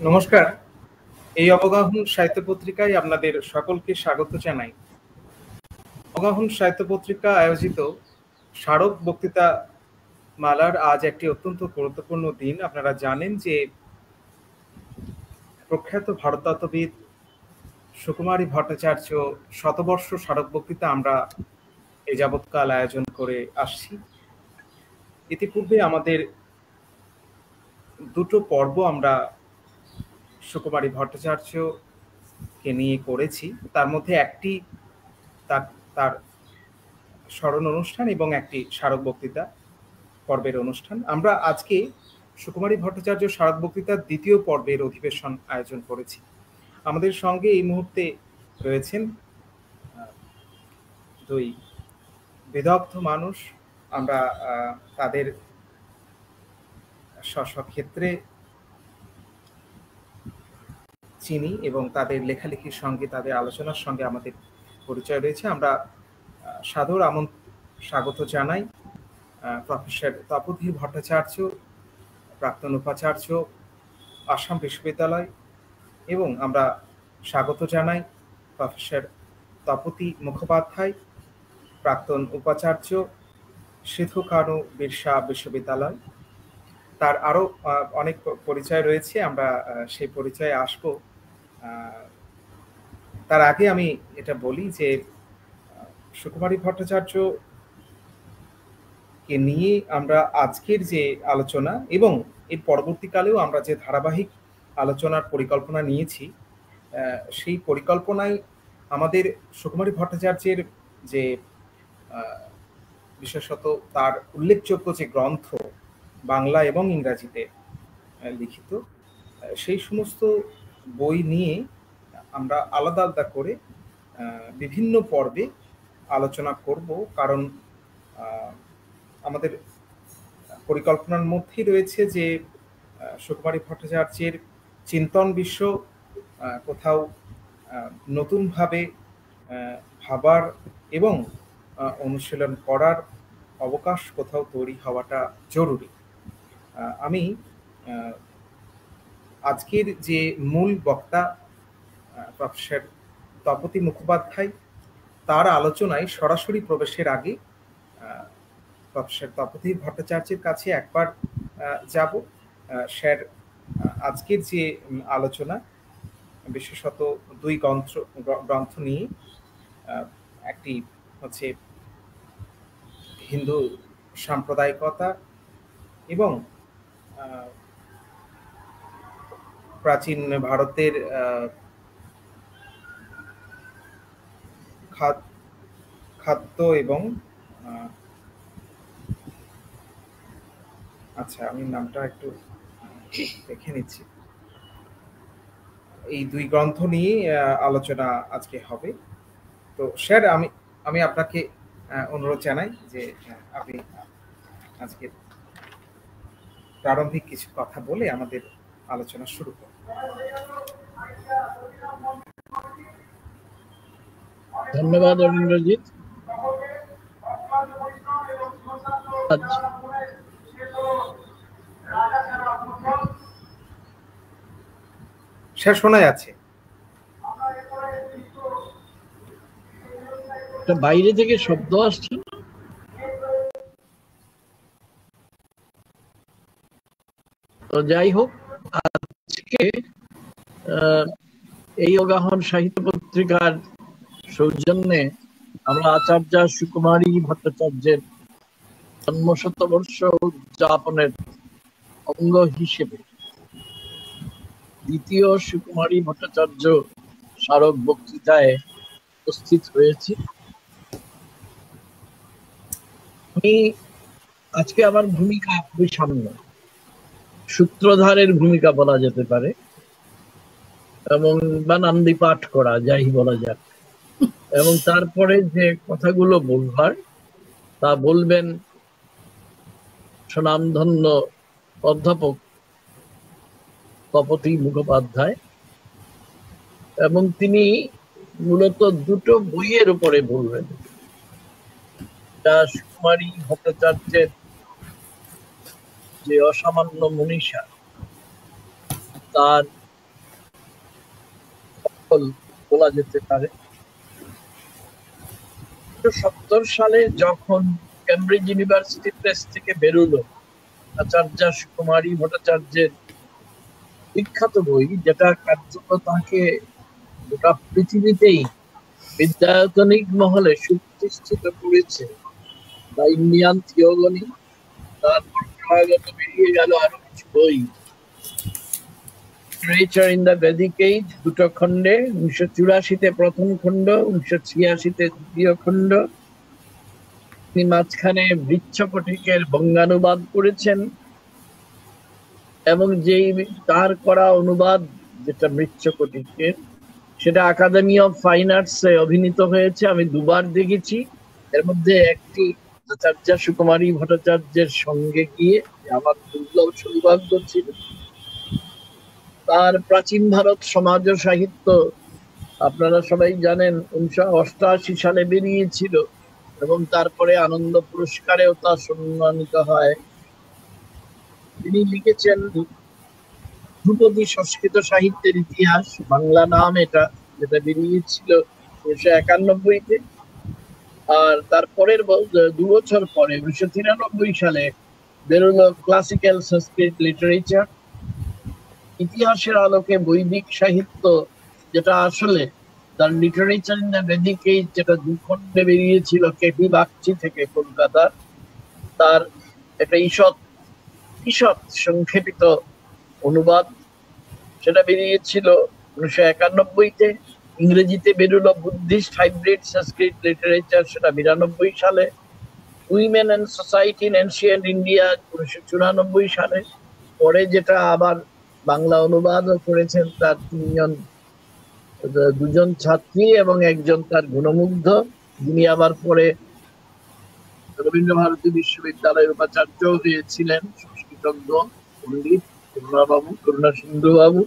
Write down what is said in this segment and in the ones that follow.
নমস্কার। এই অবগাহন সাহিত্য পত্রিকায় আপনাদের সকলকে স্বাগত জানাই। অবগাহন সাহিত্য পত্রিকা আয়োজিত স্মারক বক্তৃতা মালার আজ একটি অত্যন্ত গুরুত্বপূর্ণ দিন। আপনারা জানেন যে প্রখ্যাত ভারততত্ত্ববিদ সুকুমারী ভট্টাচার্য শতবর্ষ স্মারক বক্তৃতা আমরা এ যাবৎকাল আয়োজন করে আসছি। ইতিপূর্বে আমাদের দুটো পর্ব আমরা সুকুমারী ভট্টাচার্যকে নিয়ে করেছি। তার মধ্যে একটি তার স্মরণ অনুষ্ঠান এবং একটি স্মারক বক্তৃতা পর্বের অনুষ্ঠান। আমরা আজকে সুকুমারী ভট্টাচার্য স্মারক বক্তৃতার দ্বিতীয় পর্বের অধিবেশন আয়োজন করেছি। আমাদের সঙ্গে এই মুহূর্তে রয়েছেন দুই বিদগ্ধ মানুষ। আমরা তাদের স্বক্ষেত্রে চিনি এবং তাদের লেখালেখির সঙ্গে তাদের আলোচনার সঙ্গে আমাদের পরিচয় রয়েছে। আমরা সাদর স্বাগত জানাই প্রফেসর তপোধীর ভট্টাচার্য, প্রাক্তন উপাচার্য, আসাম বিশ্ববিদ্যালয়, এবং আমরা স্বাগত জানাই প্রফেসর তপতী মুখোপাধ্যায়, প্রাক্তন উপাচার্য, সিধু কানু বিরসা বিশ্ববিদ্যালয়। তার আরও অনেক পরিচয় রয়েছে, আমরা সেই পরিচয়ে আসব। তার আগে আমি এটা বলি যে সুকুমারী ভট্টাচার্যকে নিয়ে আমরা আজকের যে আলোচনা এবং এর পরবর্তীকালেও আমরা যে ধারাবাহিক আলোচনার পরিকল্পনা নিয়েছি, সেই পরিকল্পনায় আমাদের সুকুমারী ভট্টাচার্যের যে বিশেষত তার উল্লেখযোগ্য যে গ্রন্থ বাংলা এবং ইংরাজিতে লিখিত, সেই সমস্ত বই নিয়ে আমরা আলাদা আলাদা করে বিভিন্ন পর্বে আলোচনা করব। কারণ আমাদের পরিকল্পনার মধ্যেই রয়েছে যে সুকুমারী ভট্টাচার্যের চিন্তন বিশ্ব কোথাও নতুনভাবে ভাবার এবং অনুশীলন করার অবকাশ কোথাও তৈরি হওয়াটা জরুরি। আমি আজকের যে মূল বক্তা প্রফেসর তপতী মুখোপাধ্যায়, তার আলোচনায় সরাসরি প্রবেশের আগে প্রফেসর তপতী ভট্টাচার্যের কাছে একবার যাব। স্যার, আজকের যে আলোচনা বিশেষত দুই গ্রন্থ নিয়ে, একটি হচ্ছে হিন্দু সাম্প্রদায়িকতা এবং প্রাচীন ভারতের খাদ্য এবং আচ্ছা, আমি নামটা একটু দেখে নিচ্ছি। এই দুই গ্রন্থ নিয়ে আলোচনা আজকে হবে। তো স্যার, আমি আপনাকে অনুরোধ জানাই যে আপনি আজকে প্রারম্ভিক কিছু কথা বলে আমাদের আলোচনা শুরু করুন। ধন্যবাদ অরিন্দ্রজিৎ। স্যার, শোনা যাচ্ছে? বাইরে থেকে শব্দ আসছে। তো যাই হোক, আজকে এই অবগাহন সাহিত্য পত্রিকার সৌজন্যে আমরা আচার্য সুকুমারী ভট্টাচার্যের জন্মশতবর্ষ উদযাপনের অঙ্গ হিসেবে দ্বিতীয় সুকুমারী ভট্টাচার্য স্মারক বক্তৃতায় উপস্থিত হয়েছি। আমি আজকে আমার ভূমিকা খুবই সামান্য, সূত্রধারের ভূমিকা বলা যেতে পারে, এবং বা নান্দি পাঠ করা, যাই বলা যাক। এবং তারপরে যে কথাগুলো বলবার তা বলবেন স্বনামধন্য অধ্যাপক তপতী মুখোপাধ্যায়, এবং তিনি মূলত দুটো বইয়ের উপরে বলবেন। যা সুকুমারী ভট্টাচার্যের যে অসামান্য মনীষা, তার বলা যেতে পারে। 1970 সালে যখন কেমব্রিজ ইউনিভার্সিটি প্রেস থেকে বেরোলো আচার্য সুকুমারী ভট্টাচার্যের বিখ্যাত বই, যেটা কার্যত তাকে গোটা পৃথিবীতেই বিদ্যায়তনিক মহলে সুপ্রতিষ্ঠিত করেছে, দ্য ইন্ডিয়ান থিওগনি। তারপর ক্রমাগত বেরিয়ে গেল আরো কিছু বই, literature in the Vedic age, দুটো খণ্ডে, 1984-তে প্রথম খণ্ড, 1986-তে দ্বিতীয় খণ্ড। তিনি মাঝখানে বৃচ্ছকটিকের বঙ্গানুবাদ করেছেন, এবং যেই তার করা অনুবাদ যেটা মৃচ্ছকটিকের, সেটা একাডেমি অফ ফাইন আর্টসে অভিনীত হয়েছে। আমি দুবার দেখেছি। এর মধ্যে একটি আচার্য সুকুমারী ভট্টাচার্যের সঙ্গে গিয়ে, আমার দুর্লভ সৌভাগ্য ছিল। তার প্রাচীন ভারত সমাজ ও সাহিত্য আপনারা সবাই জানেন 1988 সালে বেরিয়েছিল, এবং তারপরে আনন্দ পুরস্কারেও তা সম্মানিত হয়। তিনি লিখেছেন ধ্রুপদী সংস্কৃত সাহিত্যের ইতিহাস, বাংলা নাম এটা, যেটা বেরিয়েছিল 1991-তে। আর তারপরের 2 বছর পরে 1993 সালে বেরোলো ক্লাসিক্যাল সংস্কৃত লিটারেচার, ইতিহাসের আলোকে বৈদিক সাহিত্য, যেটা আসলে তার literature in the Vedic age, যেটা 2 খণ্ডে বেরিয়েছিল কেপি বাগচি থেকে কলকাতার। তার একটা ঈষৎ সংক্ষেপিত অনুবাদ, সেটা বেরিয়েছিল 1991-তে। ইংরেজিতে বেরোলো বুদ্ধিস্ট হাইব্রিড সংস্কৃত লিটারেচার, সেটা 92 সালে। Women and society in ancient India 1994 সালে। পরে যেটা আবার বাংলা অনুবাদও করেছেন তার 2জন ছাত্রী এবং একজন তার গুণমুগ্ধ, যিনি আবার পরে রবীন্দ্রভারতী বিশ্ববিদ্যালয়ের উপাচার্য হয়েছিলেন, সংস্কৃতজ্ঞ পণ্ডিত করুণা সিন্ধু বাবু।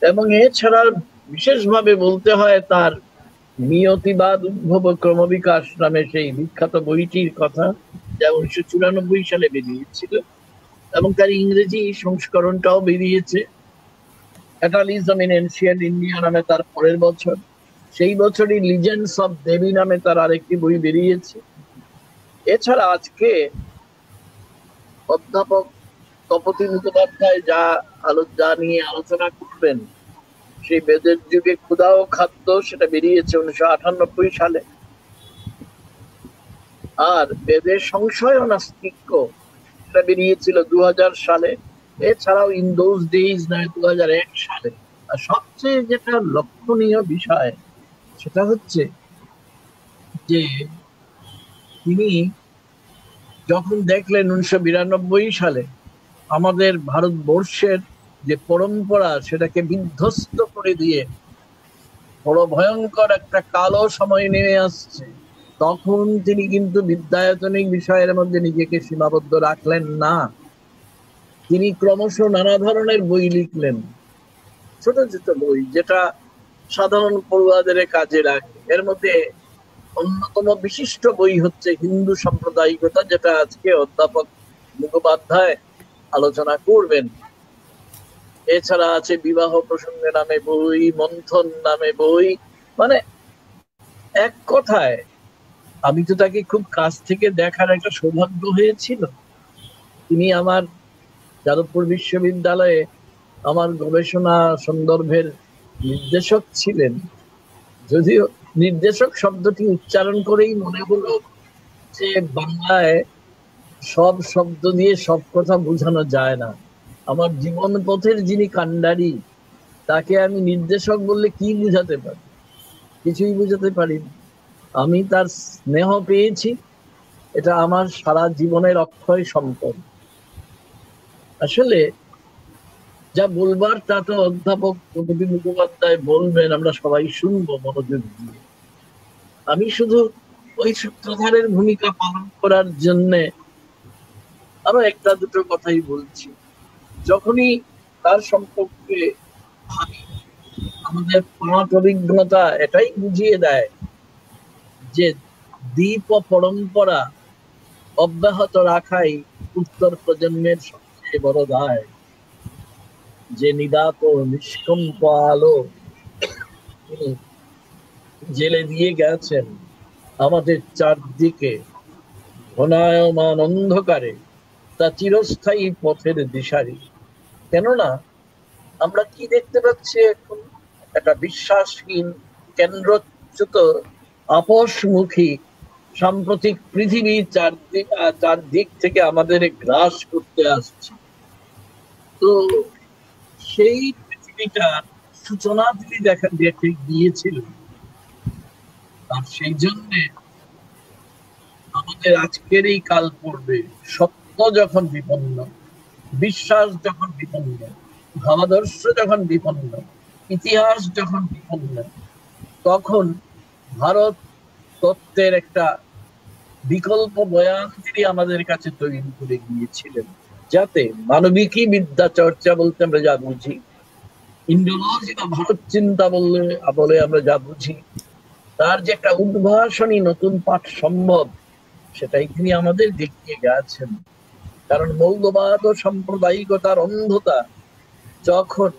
এবং এছাড়া বিশেষভাবে বলতে হয় তার নিয়তিবাদ উদ্ভব ক্রমবিকাশ নামে সেই বিখ্যাত বইটির কথা, যা 1994 সালে বেরিয়েছিল, এবং তার ইংরেজি সংস্করণটাও বেরিয়েছে। ক্যাটালিজম ইন এনশিয়েন্ট ইন্ডিয়া নামে তার পরের বছর। সেই বছরই লিজেন্ডস অফ দেবী নামে তার আরেকটি বই বেরিয়েছে। এছাড়া আজকে অধ্যাপক তপতী মুখোপাধ্যায় যা নিয়ে আলোচনা করবেন, সেই বেদের যুগে ক্ষুধা ও খাদ্য, সেটা বেরিয়েছে 1998 সালে। আর বেদের সংশয় ও নাস্তিক্য, সেটা বেরিয়েছিল 2000 সালে। এছাড়াও ইন দোজ ডেইজ নয় 2001 সালে। আর সবচেয়ে যেটা লক্ষণীয় বিষয়, সেটা হচ্ছে যে তিনি যখন দেখলেন 1992 সালে আমাদের ভারতবর্ষের যে পরম্পরা, সেটাকে বিধ্বস্ত করে দিয়ে বড় ভয়ঙ্কর একটা কালো সময় নেমে আসছে, তখন তিনি কিন্তু বিদ্যায়তনিক বিষয়ের মধ্যে নিজেকে সীমাবদ্ধ রাখলেন না। তিনি ক্রমশ নানা ধরনের বই লিখলেন, ছোট ছোট বই, যেটা সাধারণ পড়ুয়াদের কাজে লাগে। এর মধ্যে অন্যতম বিশিষ্ট বই হচ্ছে হিন্দু সাম্প্রদায়িকতা, যেটা আজকে অধ্যাপক মুখোপাধ্যায় আলোচনা করবেন। এছাড়া আছে বিবাহ প্রসঙ্গে নামে বই, মন্থন নামে বই। মানে এক কথায়, আমি তো তাকে খুব কাছ থেকে দেখার একটা সৌভাগ্য হয়েছিল। তিনি আমার যাদবপুর বিশ্ববিদ্যালয়ে আমার গবেষণা সন্দর্ভের নির্দেশক ছিলেন। যদিও নির্দেশক শব্দটি উচ্চারণ করেই মনে হলো যে বাংলায় সব শব্দ দিয়ে সব কথা বোঝানো যায় না। আমার জীবন পথের যিনি কান্ডারি, তাকে আমি নির্দেশক বললে কি বুঝাতে পারি? কিছুই বুঝাতে পারি না। আমি তার স্নেহ পেয়েছি, এটা আমার সারা জীবনের অক্ষয় সম্পদ। আসলে যা বলবার তা তো অধ্যাপক তপতী মুখোপাধ্যায় বলবেন, আমরা সবাই শুনবো মনোযোগ দিয়ে। আমি শুধু ওই সূত্রধারের ভূমিকা পালন করার জন্যে আরো একটা দুটো কথাই বলছি। যখনই তার সম্পর্কে ভাবি, আমাদের পাঠ অভিজ্ঞতা এটাই বুঝিয়ে দেয় যে দ্বীপ ও পরম্পরা অব্যাহত রাখাই উত্তর প্রজন্মের সবচেয়ে বড় দায়। যে নিদাত নিষ্কম্প আলো তিনি জেলে দিয়ে গেছেন আমাদের চারদিকে ঘনায়মান অন্ধকারে, তা চিরস্থায়ী পথের দিশারি। কেননা আমরা কি দেখতে পাচ্ছি এখন? একটা বিশ্বাসহীন, কেন্দ্রচ্যুত, আপোষমুখী সাম্প্রতিক পৃথিবী চারদিক থেকে আমাদের গ্রাস করতে আসছে। তো সেই পৃথিবীটার সূচনা তিনি দেখে গিয়েছিল, আর সেই জন্যে আমাদের আজকের এই কাল পূর্বে সত্য যখন বিপন্ন, বিশ্বাস যখন বিপন্ন, ভাবাদর্শ যখন বিপন্ন, ইতিহাস যখন বিপন্ন, তখন ভারত তত্ত্বের একটা বিকল্প বয়ান তিনি আমাদের কাছে তৈরি করে গিয়েছিলেন, যাতে মানবিকী বিদ্যা চর্চা বলতে আমরা যা বুঝি, ইন্ডোলজি বা ভারত চিন্তা বলে আমরা যা বুঝি, তার যে একটা উদ্ভাসনী নতুন পাঠ সম্ভব, সেটাই তিনি আমাদের দেখিয়ে গেছেন। কারণ মৌলবাদ ও সাম্প্রদায়িকতার অন্ধতা যখন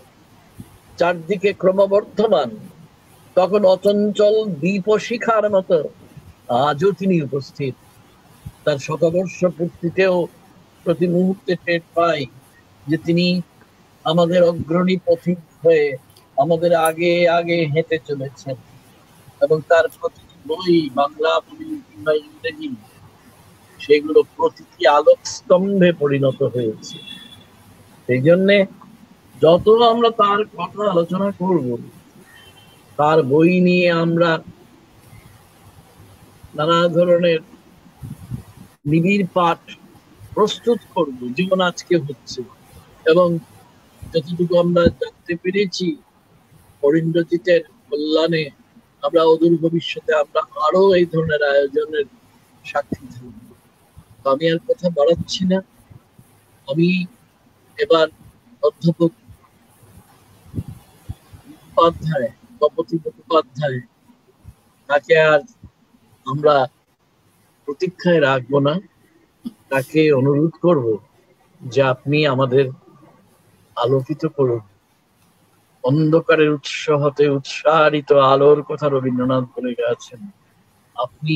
চারদিকে ক্রমবর্ধমান, তখন অচঞ্চল দীপশিখার মতো আজও তিনি উপস্থিত। তার শতবর্ষ পূর্তিতেও প্রতি মুহূর্তে টের পাই যে তিনি আমাদের অগ্রণী পথিক হয়ে আমাদের আগে আগে হেঁটে চলেছেন, এবং তার প্রতিটি বই, বাংলা বই কিংবা ইংরেজি, সেগুলো প্রতিটি আলোক স্তম্ভে পরিণত হয়েছে। সেই জন্যে যত আমরা তার কথা আলোচনা করব, তার বই নিয়ে আমরা নানা ধরনের নিবিড় পাঠ প্রস্তুত করব, যেমন আজকে হচ্ছে। এবং যতটুকু আমরা জানতে পেরেছি অরিন্দ্রজিতের কল্যাণে, আমরা অদূর ভবিষ্যতে আমরা আরো এই ধরনের আয়োজনের সাক্ষী থাকব। আমি আর কথা বাড়াচ্ছি না। আমি এবার অধ্যাপক মুখোপাধ্যায়, তপতি মুখোপাধ্যায়, তাকে আর আমরা প্রতীক্ষায় রাখবো না। তাকে অনুরোধ করব যে আপনি আমাদের আলোকিত করুন। অন্ধকারের উৎস হতে উৎসারিত আলোর কথা রবীন্দ্রনাথ বলে গেছেন। আপনি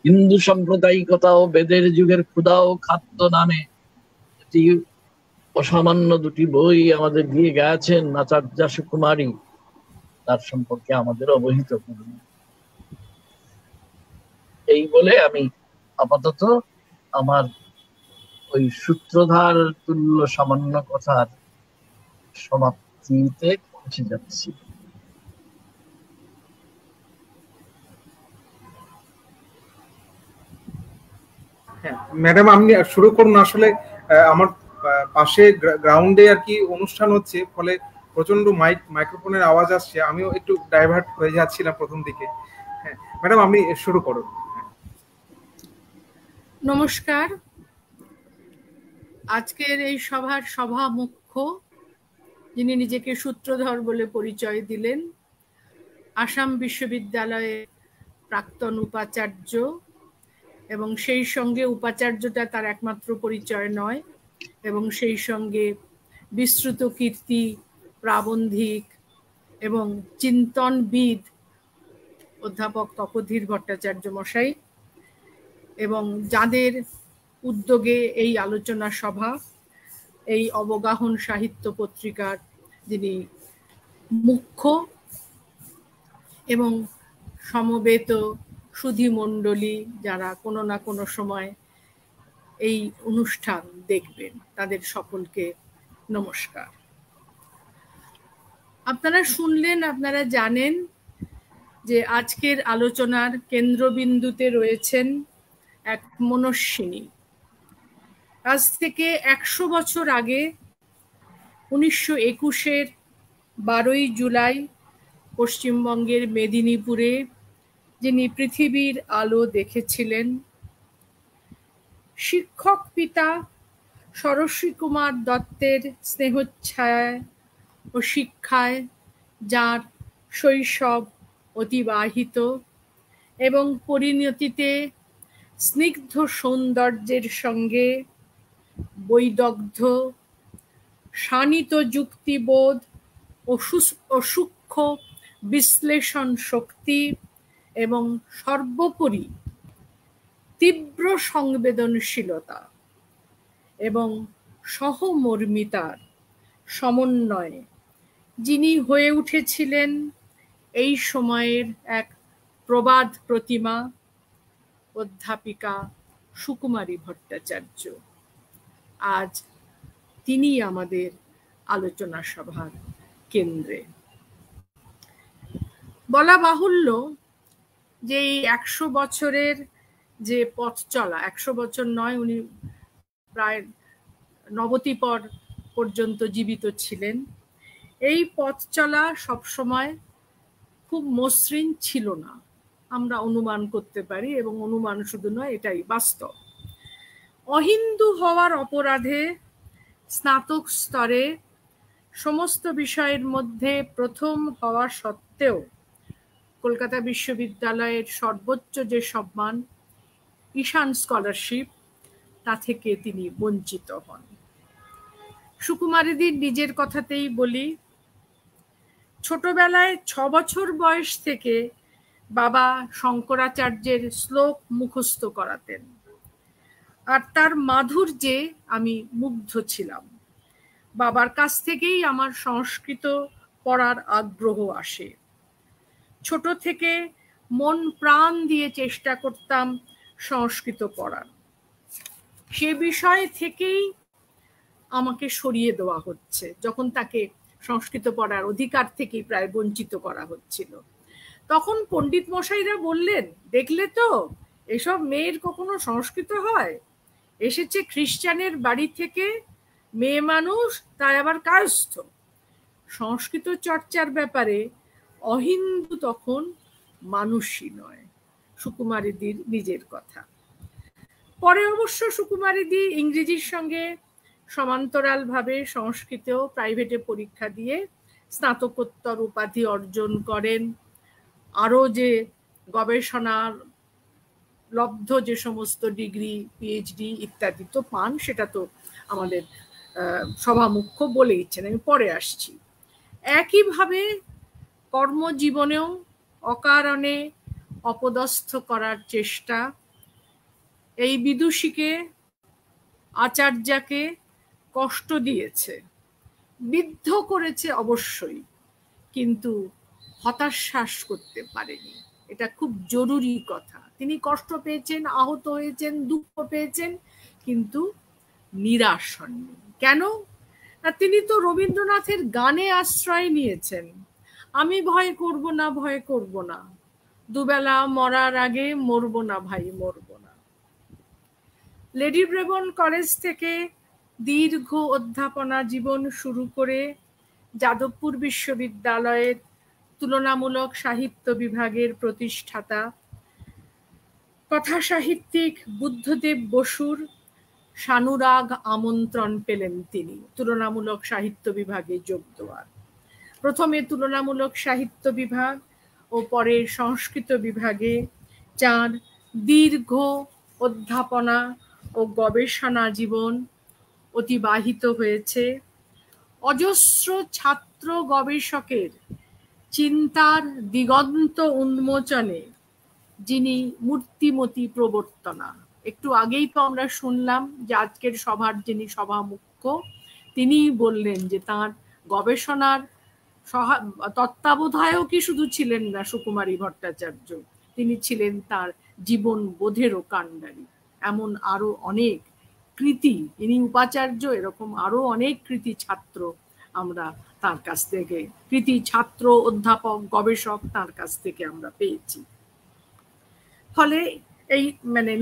হিন্দু সাম্প্রদায়িকতা ও বেদের যুগের ক্ষুধা ও খাদ্য নামে একটি অসামান্য দুটি বই আমাদের দিয়ে গেছেন আচার্য সুকুমারী, তার সম্পর্কে আমাদের অবহিত করুন। এই বলে আমি আপাতত আমার ওই সূত্রধার তুল্য সামান্য কথার সমাপ্তিতে পৌঁছে যাচ্ছি। হ্যাঁ ম্যাডাম, আপনি শুরু করুন। আসলে আমার পাশে গ্রাউন্ডে আর কি অনুষ্ঠান হচ্ছে, ফলে প্রচন্ড মাইক্রোফোনের আওয়াজ আসছে, আমিও একটু ডাইভার্ট হয়ে যাচ্ছিলাম প্রথম দিকে। হ্যাঁ ম্যাডাম, আপনি শুরু করুন। নমস্কার। আজকের এই সভার সভা মুখ্য, যিনি নিজেকে সূত্রধর বলে পরিচয় দিলেন, আসাম বিশ্ববিদ্যালয়ের প্রাক্তন উপাচার্য, এবং সেই সঙ্গে উপাচার্যটা তার একমাত্র পরিচয় নয়, এবং সেই সঙ্গে বিস্তৃত কীর্তি, প্রাবন্ধিক এবং চিন্তনবিদ অধ্যাপক তপোধীর ভট্টাচার্য মশাই, এবং যাদের উদ্যোগে এই আলোচনা সভা, এই অবগাহন সাহিত্য পত্রিকার যিনি মুখ্য, এবং সমবেত সুধী মণ্ডলী যারা কোনো না কোনো সময় এই অনুষ্ঠান দেখবেন, তাদের সকলকে নমস্কার। আপনারা শুনলেন, আপনারা জানেন যে আজকের আলোচনার কেন্দ্রবিন্দুতে রয়েছেন এক মনস্বিনী। আজ থেকে 100 বছর আগে 1921-এর 12ই জুলাই পশ্চিমবঙ্গের মেদিনীপুরে যিনি পৃথিবীর আলো দেখেছিলেন, শিক্ষক পিতা সরস্বী কুমার দত্তের স্নেহচ্ছায়ায় ও শিক্ষায় যার শৈশব অতিবাহিত, এবং পরিণতিতে স্নিগ্ধ সৌন্দর্যের সঙ্গে বৈদগ্ধ শানিত যুক্তিবোধ ও সূক্ষ্ম বিশ্লেষণ শক্তি এবং সর্বোপরি তীব্র সংবেদনশীলতা এবং সহমর্মিতার সমন্বয়ে যিনি হয়ে উঠেছিলেন এই সময়ের এক প্রবাদ প্রতিমা, অধ্যাপিকা সুকুমারী ভট্টাচার্য। আজ তিনি আমাদের আলোচনা সভার কেন্দ্রে। বলা বাহুল্য যে এই 100 বছরের যে পথ চলা, 100 বছর নয়, উনি প্রায় নবতিপর পর্যন্ত জীবিত ছিলেন। এই পথ চলা সবসময় খুব মসৃণ ছিল না, আমরা অনুমান করতে পারি, এবং অনুমান শুধু নয়, এটাই বাস্তব। অহিন্দু হওয়ার অপরাধে স্নাতক স্তরে সমস্ত বিষয়ের মধ্যে প্রথম হওয়া সত্ত্বেও কলকাতা বিশ্ববিদ্যালয়ের সর্বোচ্চ যে সম্মান ঈশান স্কলারশিপ, তা থেকে তিনি বঞ্চিত হন। সুকুমারীদির নিজের কথাতেই বলি, ছোটবেলায় 6 বছর বয়স থেকে বাবা শঙ্করাচার্যের শ্লোক মুখস্থ করাতেন, আর তার মাধুর্যে আমি মুগ্ধ ছিলাম। বাবার কাছ থেকেই আমার সংস্কৃত পড়ার আগ্রহ আসে। ছোট থেকে মন প্রাণ দিয়ে চেষ্টা করতাম সংস্কৃত পড়ার। সে বিষয় থেকেই আমাকে সরিয়ে দেওয়া হচ্ছে, যখন তাকে সংস্কৃত পড়ার অধিকার থেকেই প্রায় বঞ্চিত করা হচ্ছিল। তখন পণ্ডিত মশাইরা বললেন, দেখলে তো, এসব মেয়ের কখনো সংস্কৃত হয়? এসেছে খ্রিস্টানের বাড়ি থেকে, মেয়ে মানুষ, তাই আবার কায়স্থ। সংস্কৃত চর্চার ব্যাপারে অহিন্দু তখন মানুষই নয়। সুকুমারীদির নিজের কথা। পরে অবশ্য সুকুমারীদি ইংরেজির সঙ্গে সমান্তরালভাবে সংস্কৃতেও প্রাইভেটে পরীক্ষা দিয়ে স্নাতকোত্তর উপাধি অর্জন করেন। আরও যে গবেষণার লব্ধ যে সমস্ত ডিগ্রি, পিএইচডি ইত্যাদি তো পান, সেটা তো আমাদের সভামুখ্য বলেইছেন, আমি পরে আসছি। একইভাবে কর্মজীবনেও অকারণে অপদস্থ করার চেষ্টা এই বিদুষীকে, আচার্যকে কষ্ট দিয়েছে, বিদ্ধ করেছে অবশ্যই, কিন্তু হতাশ্বাস করতে পারেনি। এটা খুব জরুরি কথা। তিনি কষ্ট পেয়েছেন, আহত হয়েছেন, দুঃখ পেয়েছেন, কিন্তু নিরাশ হননি। কেন? তিনি তো রবীন্দ্রনাথের গানে আশ্রয় নিয়েছেন। আমি ভয় করব না, ভয় করব না, দুবেলা মরার আগে মরব না ভাই, মরব না। লেডি ব্রেবোর্ন কলেজ থেকে দীর্ঘ অধ্যাপনা জীবন শুরু করে যাদবপুর বিশ্ববিদ্যালয়ের তুলনামূলক সাহিত্য বিভাগের প্রতিষ্ঠাতা কথাসাহিত্যিক বুদ্ধদেব বসুর সানুরাগ আমন্ত্রণ পেলেন তিনি তুলনামূলক সাহিত্য বিভাগে যোগ দেওয়ার। প্রথমে তুলনামূলক সাহিত্য বিভাগ ও পরে সংস্কৃত বিভাগে যার দীর্ঘ অধ্যাপনা ও গবেষণা জীবন অতিবাহিত হয়েছে, অজস্র ছাত্র গবেষকের চিন্তার দিগন্ত উন্মোচনে যিনি মূর্তিমতী প্রবর্তনা। একটু আগেই তো আমরা শুনলাম যে আজকের সভার যিনি সভামুখ্য, তিনি বললেন যে তার গবেষণার তত্ত্বাবধায়কই শুধু ছিলেন না সুকুমারী ভট্টাচার্য, তিনি ছিলেন তার জীবন বোধেরও কাণ্ডারী। এমন আরো অনেক কৃতি, ইনি উপাচার্য, এরকম আরো অনেক কৃতি ছাত্র আমরা তার কাছ থেকে, কৃতি ছাত্র, অধ্যাপক, গবেষক তার কাছ থেকে আমরা পেয়েছি। ফলে এই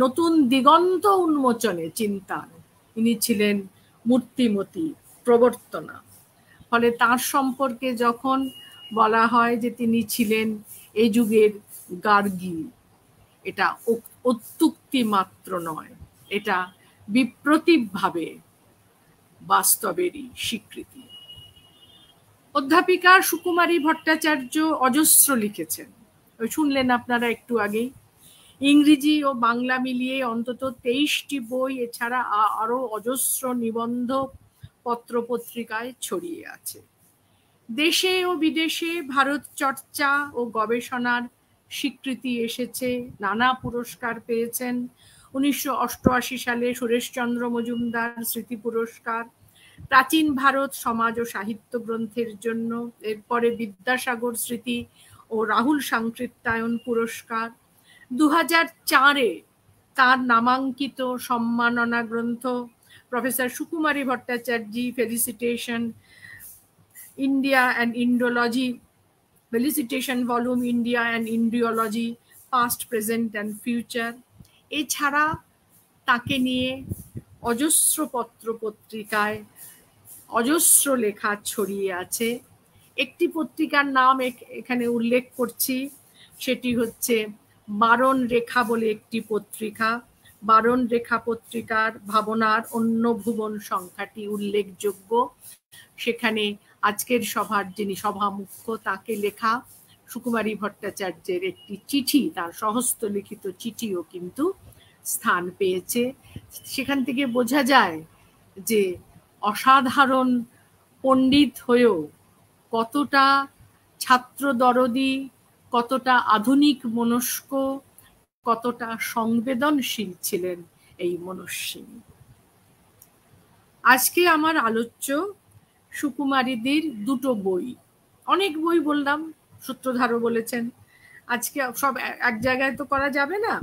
নতুন দিগন্ত উন্মোচনে চিন্তার ইনি ছিলেন মূর্তিমতী প্রবর্তনা। ফলে তার সম্পর্কে যখন বলা হয় যে তিনি ছিলেন এই যুগের গার্গী, এটা অত্যুক্তি মাত্র নয়, এটা বিপ্রতীকভাবে বাস্তবেরই স্বীকৃতি। অধ্যাপিকা সুকুমারী ভট্টাচার্য অজস্র লিখেছেন, শুনলেন আপনারা একটু আগেই। ইংরেজি ও বাংলা মিলিয়ে অন্তত 23টি বই, এছাড়া আরো অজস্র নিবন্ধ পত্রপত্রিকায় ছড়িয়ে আছে। দেশে ও বিদেশে ভারত চর্চা ও গবেষণার স্বীকৃতি এসেছে, নানা পুরস্কার পেয়েছেন। 1988 সালে সুরেশচন্দ্র মজুমদার স্মৃতি পুরস্কার, প্রাচীন ভারত সমাজ ও সাহিত্য গ্রন্থের জন্য, এরপরে বিদ্যাসাগর স্মৃতি ও রাহুল সাংকৃত্যায়ন পুরস্কার। 2004-এ তার নামাঙ্কিত সম্মাননা গ্রন্থ professor Sukumari Bhattacharya felicitation India and Indology, felicitation volume India and Indology, past present and future. এছাড়া তাকে নিয়ে অজস্র পত্র পত্রিকায় অজস্র লেখা ছড়িয়ে আছে। একটি পত্রিকার নাম এখানে উল্লেখ করছি, সেটি হচ্ছে বারণ রেখা বলে একটি পত্রিকা। বারণ রেখা পত্রিকার ভাবনার অন্য ভুবন সংখ্যাটি উল্লেখযোগ্য। সেখানে আজকের সভার যিনি সভামুখ্য তাকে লেখা সুকুমারী ভট্টাচার্যের একটি চিঠি, তার সহস্ত লিখিত চিঠিও কিন্তু স্থান পেয়েছে। সেখান থেকে বোঝা যায় যে অসাধারণ পণ্ডিত হয়েও কতটা ছাত্র দরদি, কতটা আধুনিক মনস্ক, কতটা সংবেদনশীল ছিলেন এই মনস্বিনী। আজকে আমার আলোচ্য সুকুমারীদের দুটো বই। অনেক বই বললাম, সূত্রধারও বলেছেন, আজকে সব এক জায়গায় তো করা যাবে না।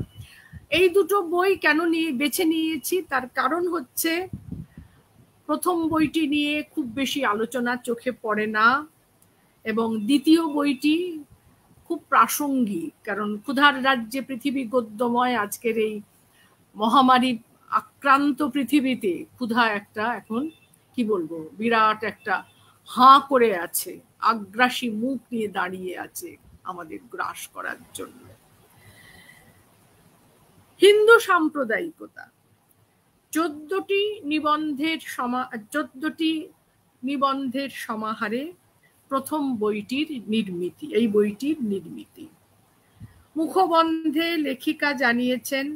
এই দুটো বই কেন বেছে নিয়েছি তার কারণ হচ্ছে, প্রথম বইটি নিয়ে খুব বেশি আলোচনা চোখে পড়ে না, এবং দ্বিতীয় বইটি খুব প্রাসঙ্গিক, কারণ ক্ষুধার রাজ্যে পৃথিবী গদ্যময়। আজকের এই মহামারী আক্রান্ত পৃথিবীতে ক্ষুধা একটা এখন কি বলবো বিরাট একটা হাঁ করে আছে, আগ্রাসী মুখ নিয়ে দাঁড়িয়ে আছে আমাদের গ্রাস করার জন্য। হিন্দু সাম্প্রদায়িকতা 14টি নিবন্ধের সমাহারে প্রথম বইটির নির্মিতি, এই বইটির নির্মিতি। মুখবন্ধে লেখিকা জানিয়েছেন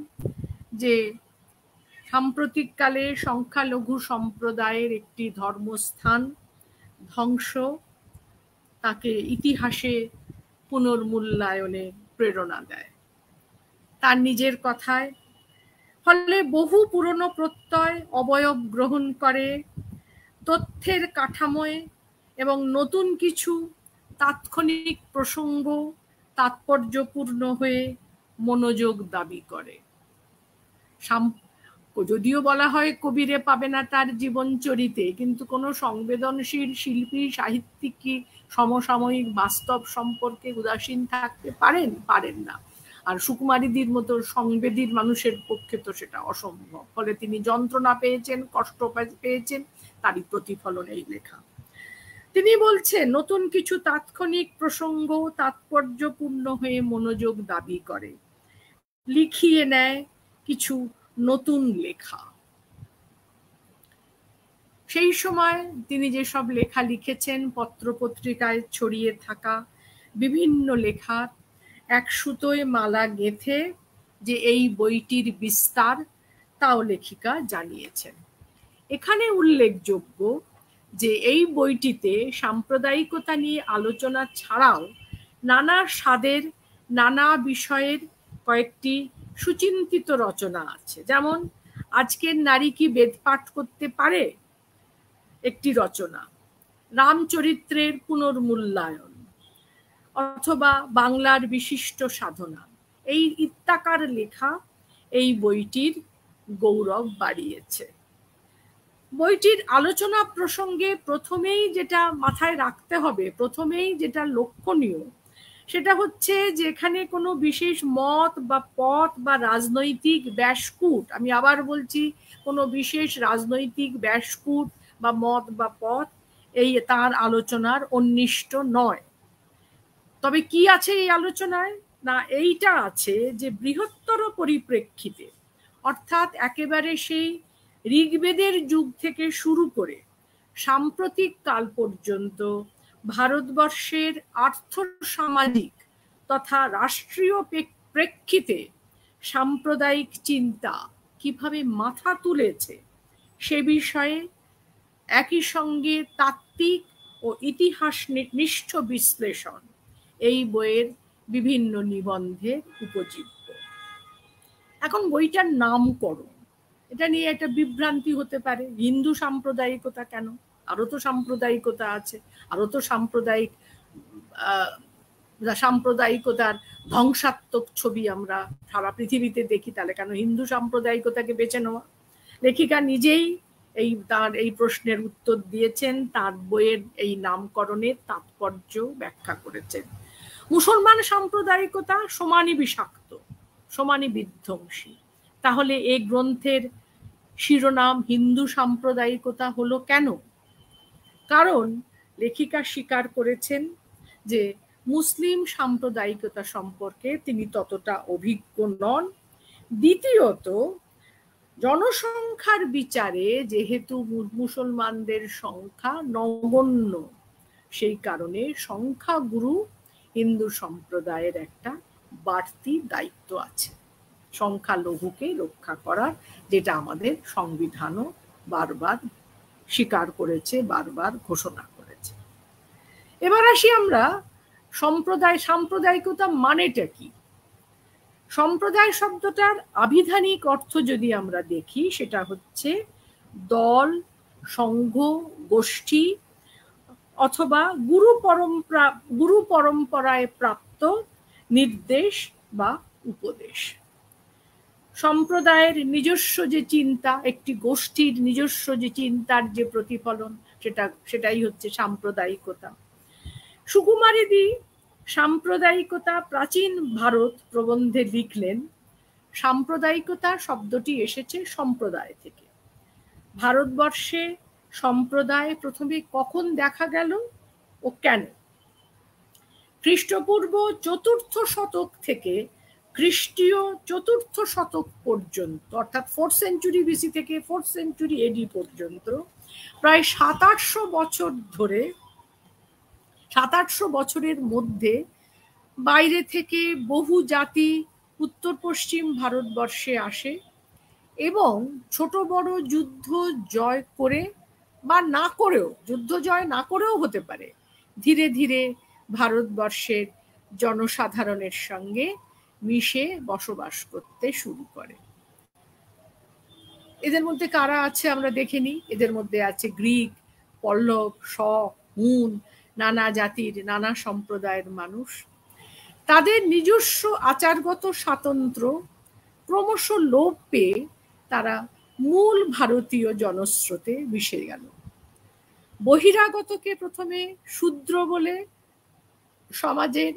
যে সাম্প্রতিককালে সংখ্যালঘু সম্প্রদায়ের একটি ধর্মস্থান ধ্বংস তাকে ইতিহাসে পুনর্মূল্যায়নে প্রেরণা দেয়। তার নিজের কথায়, ফলে বহু পুরনো প্রত্যয় অবয়ব গ্রহণ করে তথ্যের কাঠামোয় এবং নতুন কিছু তাৎক্ষণিক প্রসঙ্গ তাৎপর্যপূর্ণ হয়ে মনোযোগ দাবি করে। যদিও বলা হয় কবিরে পাবে না তার জীবনচরিতে, কিন্তু কোনো সংবেদনশীল শিল্পী সাহিত্যিক কি সমসাময়িক বাস্তব সম্পর্কে উদাসীন থাকতে পারেন না। আর সুকুমারীদের মতো সংবেদীর মানুষের পক্ষে তো সেটা অসম্ভব। ফলে তিনি যন্ত্রণা পেয়েছেন, কষ্ট পেয়েছেন, তারই প্রতিফলন এই লেখা। তিনি বলছেন নতুন কিছু তাৎক্ষণিক প্রসঙ্গ তাৎপর্যপূর্ণ হয়ে মনোযোগ দাবি করে, লিখিয়ে নেয় কিছু নতুন লেখা। সেই সময় তিনি যেসব লেখা লিখেছেন, পত্রপত্রিকায় ছড়িয়ে থাকা বিভিন্ন লেখার এক সুতোয় মালা গেঁথে যে এই বইটির বিস্তার, তাও লেখিকা জানিয়েছেন। এখানে উল্লেখযোগ্য যে এই বইটিতে সাম্প্রদায়িকতা নিয়ে আলোচনা ছাড়াও নানা স্বাদের, নানা বিষয়ের কয়েকটি সুচিন্তিত রচনা আছে। যেমন আজকের নারী কি বেদ পাঠ করতে পারে একটি রচনা, রামচরিত্রের পুনর্মূল্যায়ন, অথবা বাংলার বিশিষ্ট সাধনা, এই ইত্যাকার লেখা এই বইটির গৌরব বাড়িয়েছে। বইটির আলোচনা প্রসঙ্গে প্রথমেই যেটা মাথায় রাখতে হবে, প্রথমেই যেটা লক্ষণীয়, সেটা হচ্ছে যে এখানে কোনো বিশেষ মত বা পথ বা রাজনৈতিক ব্যাসকূট, আমি আবার বলছি, কোনো বিশেষ রাজনৈতিক ব্যাসকূট বা মত বা পথ এই তার আলোচনার অন্বিষ্ট নয়। তবে কি আছে এই আলোচনায়? না, এইটা আছে যে বৃহত্তর পরিপ্রেক্ষিতে, অর্থাৎ একেবারে সেই ঋগ্বেদের যুগ থেকে শুরু করে সাম্প্রতিক কাল পর্যন্ত ভারতবর্ষের আর্থসামাজিক তথা রাষ্ট্রীয় প্রেক্ষিতে সাম্প্রদায়িক চিন্তা কিভাবে মাথা তুলেছে সে বিষয়ে একই সঙ্গে তাত্ত্বিক ও ইতিহাস নিষ্ঠ বিশ্লেষণ এই বইয়ের বিভিন্ন নিবন্ধে উপজীব্য। এখন বইটার নামকরণ, এটা নিয়ে একটা বিভ্রান্তি হতে পারে। হিন্দু সাম্প্রদায়িকতা কেন? আরো তো সাম্প্রদায়িকতা আছে, আরো তো সাম্প্রদায়িকতার ধ্বংসাত্মক ছবি আমরা সারা পৃথিবীতে দেখি, তাহলে কেন হিন্দু সাম্প্রদায়িকতাকে বেছে নেওয়া? লেখিকা নিজেই তার এই প্রশ্নের উত্তর দিয়েছেন, তার বইয়ের এই নামকরণের তাৎপর্য ব্যাখ্যা করেছেন। মুসলমান সাম্প্রদায়িকতা সমানই বিষাক্ত, সমানই বিধ্বংসী। তাহলে এই গ্রন্থের শিরোনাম হিন্দু সাম্প্রদায়িকতা হলো কেন? কারণ লেখিকা স্বীকার করেছেন যে মুসলিম সাম্প্রদায়িকতা সম্পর্কে তিনি ততটা অভিজ্ঞ নন। দ্বিতীয়ত, জনসংখ্যার বিচারে যেহেতু মুসলমানদের সংখ্যা নগণ্য, সেই কারণে সংখ্যাগুরু হিন্দু সম্প্রদায়ের একটা বাড়তি দায়িত্ব আছে, সংখ্যালঘুকে রক্ষা করার, যেটা আমাদের সংবিধানও বারবার স্বীকার করেছে, বারবার ঘোষণা করেছে। এবার আসি আমরা সাম্প্রদায়িকতা মানেটা কি। সম্প্রদায় শব্দটার আবিধানিক অর্থ যদি আমরা দেখি, সেটা হচ্ছে দল, সংঘ, গোষ্ঠী অথবা গুরু পরম্পরায় প্রাপ্ত নির্দেশ বা উপদেশ। সম্প্রদায়ের নিজস্ব যে চিন্তা, একটি গোষ্ঠীর নিজস্ব যে চিন্তার যে প্রতিফলন, সেটাই হচ্ছে সাম্প্রদায়িকতা। সুকুমারী সাম্প্রদায়িকতা প্রাচীন ভারত প্রবন্ধে লিখলেন, সাম্প্রদায়িকতা শব্দটি এসেছে সম্প্রদায় থেকে। ভারতবর্ষে সম্প্রদায় প্রথমে কখন দেখা গেল ও কেন? খ্রিস্টপূর্ব 4th শতক থেকে খ্রিস্টীয় 4th শতক পর্যন্ত, অর্থাৎ 4th সেঞ্চুরি বিসি থেকে 4th সেঞ্চুরি এডি পর্যন্ত প্রায় 700-800 বছর ধরে, 700-800 বছরের মধ্যে বাইরে থেকে বহু জাতি উত্তর পশ্চিম ভারতবর্ষে আসে এবং ছোট বড় যুদ্ধ জয় করে বা না করেও, যুদ্ধ জয় না করেও হতে পারে, ধীরে ধীরে ভারতবর্ষের জনসাধারণের সঙ্গে মিশে বসবাস করতে শুরু করে। এদের মধ্যে কারা আছে আমরা দেখে নিই। এদের মধ্যে আছে গ্রিক, পল্লব, শক, হুন, নানা জাতির নানা সম্প্রদায়ের মানুষ। তাদের নিজস্ব আচারগত স্বাতন্ত্র্য ক্রমশ লোপ পেয়ে তারা মূল ভারতীয় জনস্রোতে মিশে গেল। বহিরাগতকে প্রথমে শূদ্র বলে সমাজের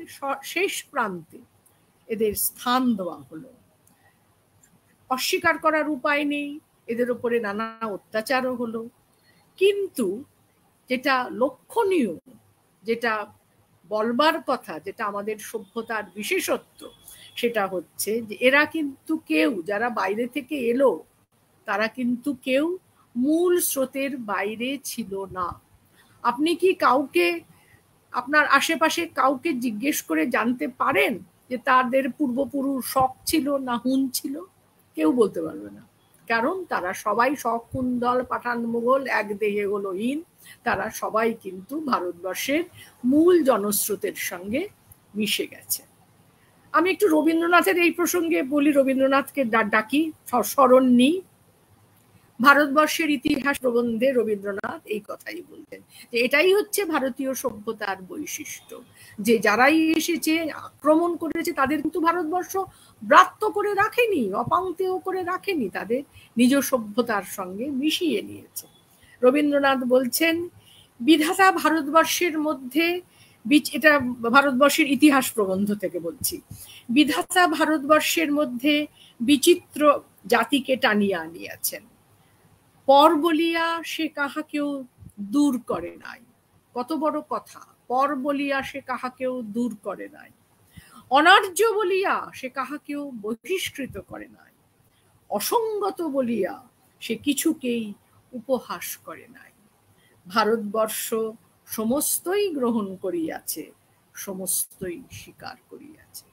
শেষ প্রান্তে এদের স্থান দেওয়া হলো। অস্বীকার করার উপায় নেই, এদের উপরে নানা অত্যাচারও হলো। কিন্তু যেটা লক্ষণীয়, যেটা বলবার কথা, যেটা আমাদের সভ্যতার বিশেষত্ব, সেটা হচ্ছে যে এরা কিন্তু কেউ, যারা বাইরে থেকে এলো, তারা কিন্তু কেউ মূল স্রোতের বাইরে ছিল না। আপনি কি কাউকে, আপনার আশেপাশে কাউকে জিজ্ঞেস করে জানতে পারেন যে তাদের পূর্বপুরুষ শক ছিল না হুন ছিল? কেউ বলতে পারবে না, কারণ তারা সবাই শক, হুন দল, পাঠান, মুঘল এক দেহে হলো হীন। তারা সবাই কিন্তু ভারতবর্ষের মূল জনস্রোতের সঙ্গে মিশে গেছে। আমি একটু রবীন্দ্রনাথের এই প্রসঙ্গে বলি, রবীন্দ্রনাথকে ডাকি, স্মরণ নিই। ভারতবর্ষের ইতিহাস প্রবন্ধে রবীন্দ্রনাথ এই কথাই বলতেন যে এটাই হচ্ছে ভারতীয় সভ্যতার বৈশিষ্ট্য, যে যারাই এসেছে আক্রমণ করেছে তাদের কিন্তু ভারতবর্ষ ব্রাত্য করে রাখেনি, অপাঙ্ক্তেয় করে রাখেনি, তাদের নিজ সভ্যতার সঙ্গে মিশিয়ে নিয়েছে। রবীন্দ্রনাথ বলছেন, বিধাতা ভারতবর্ষের মধ্যে, এটা ভারতবর্ষের ইতিহাস প্রবন্ধ থেকে বলছি, বিধাতা ভারতবর্ষের মধ্যে বিচিত্র জাতিকে টানিয়া আনিয়াছেন। পর বলিয়া সে কাহাকেও দূর করে নাই। কত বড় কথা! পর বলিয়া সে কাহাকেও দূর করে নাই, অনার্য বলিয়া সে কাহাকেও বহিষ্কৃত করে নাই, অসঙ্গত বলিয়া সে কিছুকেই উপহাস করে নাই। ভারতবর্ষ সমস্তই গ্রহণ করিয়াছে, সমস্তই স্বীকার করিয়াছে।